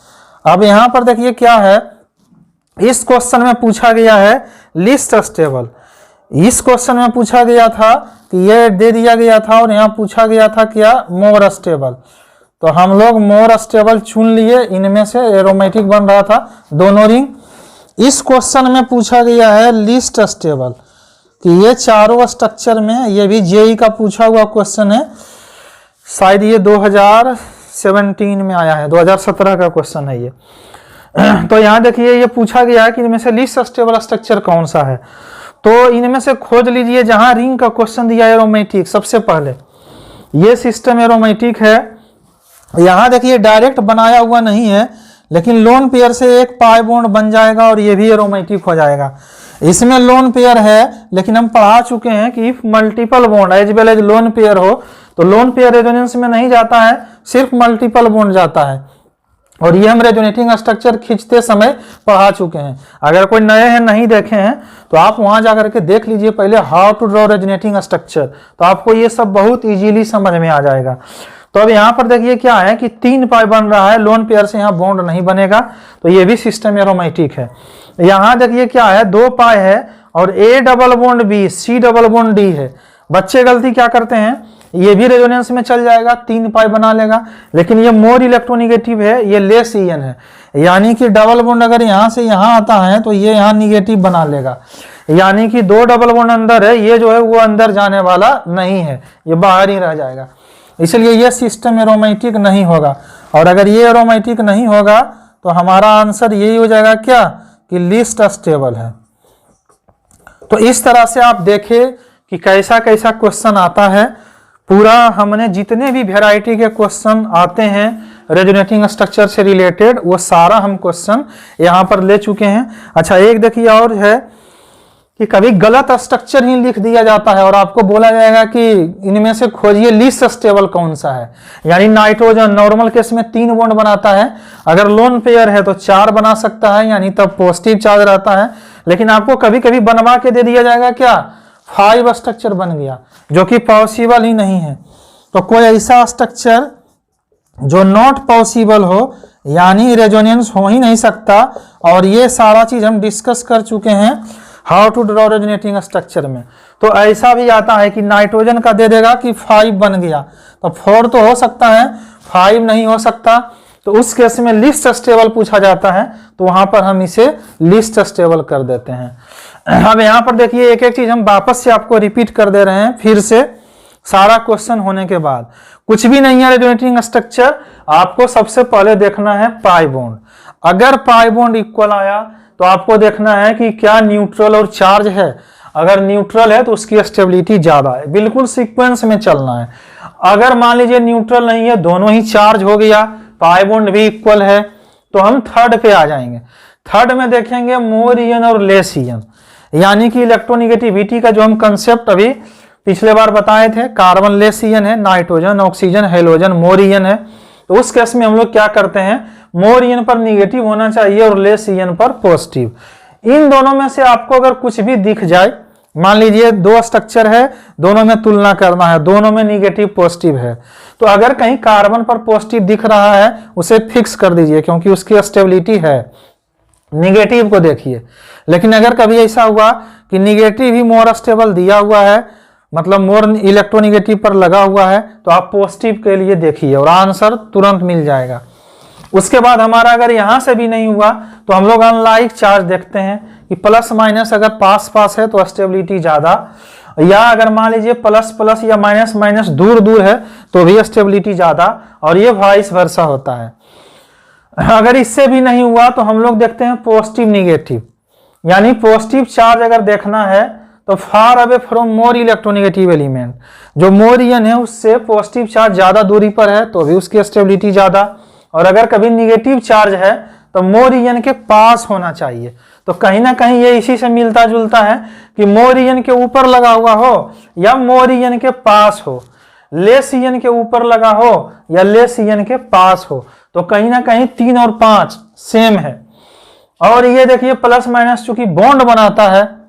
अब यहाँ पर देखिए क्या है, इस क्वेश्चन में पूछा गया है लिस्ट स्टेबल। इस क्वेश्चन में पूछा गया था कि ये दे दिया गया था और यहाँ पूछा गया था क्या, मोर स्टेबल। तो हम लोग मोर स्टेबल चुन लिए, इनमें से एरोमेटिक बन रहा था दोनों रिंग। इस क्वेश्चन में पूछा गया है लिस्ट स्टेबल, कि ये चारों स्ट्रक्चर में, ये भी जेई का पूछा हुआ क्वेश्चन है, शायद ये 2017 में आया है, 2017 का क्वेश्चन है ये। तो यहाँ देखिए ये पूछा गया है कि इनमें से लिस्ट स्टेबल स्ट्रक्चर कौन सा है। तो इनमें से खोज लीजिए जहां रिंग का क्वेश्चन दिया एरोमेटिक। सबसे पहले ये सिस्टम एरोमेटिक है। यहां देखिए डायरेक्ट बनाया हुआ नहीं है, लेकिन लोन पेयर से एक पाई बॉन्ड बन जाएगा और ये भी एरोमेटिक हो जाएगा। इसमें लोन पेयर है, लेकिन हम पढ़ा चुके हैं कि if multiple bond as well as lone pair हो तो लोन पेयर रेजोनेंस में नहीं जाता है, सिर्फ मल्टीपल बॉन्ड जाता है। और ये हम रेजोनेटिंग स्ट्रक्चर खींचते समय पढ़ा चुके हैं। अगर कोई नए हैं नहीं देखे हैं तो आप वहां जाकर के देख लीजिए पहले how to draw resonating structure, तो आपको ये सब बहुत इजीली समझ में आ जाएगा। तो अब यहाँ पर देखिए क्या है कि 3 पाई बन रहा है, लोन पेयर से यहाँ बॉन्ड नहीं बनेगा, तो ये भी सिस्टम एरोमेटिक है। यहाँ देखिए क्या है, 2 पाई है और A double bond B, C double bond D है। बच्चे गलती क्या करते हैं, ये भी रेजोनेंस में चल जाएगा, 3 पाई बना लेगा, लेकिन ये मोर इलेक्ट्रोनिगेटिव है, ये लेस EN है, यानी कि डबल बॉन्ड अगर यहाँ से यहाँ आता है तो ये यहाँ निगेटिव बना लेगा, यानी कि 2 डबल बॉन्ड अंदर है, ये जो है वो अंदर जाने वाला नहीं है, ये बाहर ही रह जाएगा। इसलिए ये सिस्टम एरोमेटिक नहीं होगा, और अगर ये एरोमेटिक नहीं होगा तो हमारा आंसर यही हो जाएगा क्या, कि लीस्ट स्टेबल है। तो इस तरह से आप देखें कि कैसा कैसा क्वेश्चन आता है। पूरा हमने जितने भी वैरायटी के क्वेश्चन आते हैं रेजोनेटिंग स्ट्रक्चर से रिलेटेड, वो सारा हम क्वेश्चन यहाँ पर ले चुके हैं। अच्छा, एक देखिए और है कि कभी गलत स्ट्रक्चर ही लिख दिया जाता है और आपको बोला जाएगा कि इनमें से खोजिए लीस्ट स्टेबल कौन सा है। यानी नाइट्रोजन नॉर्मल केस में 3 बॉन्ड बनाता है, अगर लोन पेयर है तो 4 बना सकता है, यानी तब पॉजिटिव चार्ज रहता है। लेकिन आपको कभी कभी बनवा के दे दिया जाएगा क्या, 5 स्ट्रक्चर बन गया, जो कि पॉसिबल ही नहीं है। तो कोई ऐसा स्ट्रक्चर जो नॉट पॉसिबल हो, यानी रेजोनेंस हो ही नहीं सकता। और ये सारा चीज हम डिस्कस कर चुके हैं how to draw resonating structure में। तो ऐसा भी आता है कि नाइट्रोजन का दे देगा कि 5 बन गया, तो 4 तो हो सकता है, 5 नहीं हो सकता, तो उस केस में लिस्ट स्टेबल पूछा जाता है, तो वहां पर हम इसे लिस्ट स्टेबल कर देते हैं। अब यहाँ पर देखिए एक एक चीज हम वापस से आपको रिपीट कर दे रहे हैं फिर से, सारा क्वेश्चन होने के बाद। कुछ भी नहीं है रेजोनेटिंग स्ट्रक्चर, आपको सबसे पहले देखना है पाई बॉन्ड। अगर पाई बॉन्ड इक्वल आया तो आपको देखना है कि क्या न्यूट्रल और चार्ज है। अगर न्यूट्रल है तो उसकी स्टेबिलिटी ज्यादा है, बिल्कुल सीक्वेंस में चलना है। अगर मान लीजिए न्यूट्रल नहीं है, दोनों ही चार्ज हो गया, पाई बॉन्ड भी इक्वल है, तो हम थर्ड पे आ जाएंगे। थर्ड में देखेंगे मोर EN और लेस EN, यानी कि इलेक्ट्रोनिगेटिविटी का जो हम कंसेप्ट अभी पिछले बार बताए थे, कार्बन लेस EN है, नाइट्रोजन, ऑक्सीजन, हेलोजन मोर EN है। तो उस केस में हम लोग क्या करते हैं, मोर EN पर निगेटिव होना चाहिए और लेस EN पर पॉजिटिव। इन दोनों में से आपको अगर कुछ भी दिख जाए, मान लीजिए 2 स्ट्रक्चर है, दोनों में तुलना करना है, दोनों में निगेटिव पॉजिटिव है, तो अगर कहीं कार्बन पर पॉजिटिव दिख रहा है उसे फिक्स कर दीजिए, क्योंकि उसकी स्टेबिलिटी है। निगेटिव को देखिए। लेकिन अगर कभी ऐसा हुआ कि निगेटिव ही मोर स्टेबल दिया हुआ है, मतलब मोर इलेक्ट्रोनिगेटिव पर लगा हुआ है, तो आप पॉजिटिव के लिए देखिए और आंसर तुरंत मिल जाएगा। उसके बाद हमारा अगर यहां से भी नहीं हुआ तो हम लोग अनलाइक चार्ज देखते हैं कि प्लस माइनस अगर पास पास है तो स्टेबिलिटी ज्यादा, या अगर मान लीजिए प्लस प्लस या माइनस माइनस दूर दूर है तो भी स्टेबिलिटी ज्यादा, और ये वाइस वर्सा होता है। अगर इससे भी नहीं हुआ तो हम लोग देखते हैं पॉजिटिव निगेटिव, यानी पॉजिटिव चार्ज अगर देखना है तो far away from more electronegative element, जो मोर EN है उससे पॉजिटिव चार्ज ज्यादा दूरी पर है तो भी उसकी स्टेबिलिटी ज्यादा, और अगर कभी निगेटिव चार्ज है तो मोर EN के पास होना चाहिए। तो कहीं ना कहीं ये इसी से मिलता जुलता है कि मोर EN के ऊपर लगा हुआ हो या मोर EN के पास हो, लेस EN के ऊपर लगा हो या लेस EN के पास हो, तो कहीं ना कहीं 3 और 5 सेम है। और ये देखिए प्लस माइनस चूंकि बॉन्ड बनाता है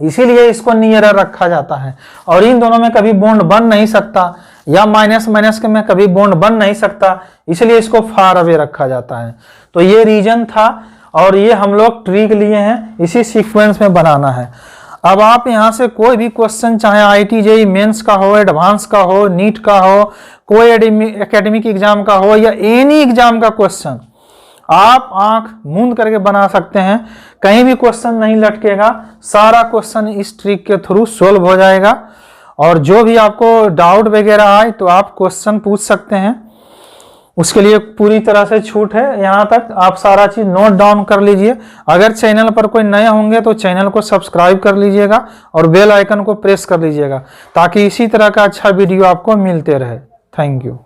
इसीलिए इसको नियरर रखा जाता है, और इन दोनों में कभी बॉन्ड बन नहीं सकता, या माइनस माइनस के में कभी बॉन्ड बन नहीं सकता, इसलिए इसको फार अवे रखा जाता है। तो ये रीजन था और ये हम लोग ट्रिक लिए हैं, इसी सीक्वेंस में बनाना है। अब आप यहाँ से कोई भी क्वेश्चन, चाहे IIT JEE मेंस का हो, एडवांस का हो, नीट का हो, कोई एकेडमिक एग्जाम का हो या एनी एग्जाम का क्वेश्चन, आप आंख मूंद करके बना सकते हैं, कहीं भी क्वेश्चन नहीं लटकेगा, सारा क्वेश्चन इस ट्रिक के थ्रू सोल्व हो जाएगा। और जो भी आपको डाउट वगैरह आए तो आप क्वेश्चन पूछ सकते हैं, उसके लिए पूरी तरह से छूट है। यहाँ तक आप सारा चीज नोट डाउन कर लीजिए। अगर चैनल पर कोई नए होंगे तो चैनल को सब्सक्राइब कर लीजिएगा और बेल आइकन को प्रेस कर लीजिएगा, ताकि इसी तरह का अच्छा वीडियो आपको मिलते रहे। Thank you.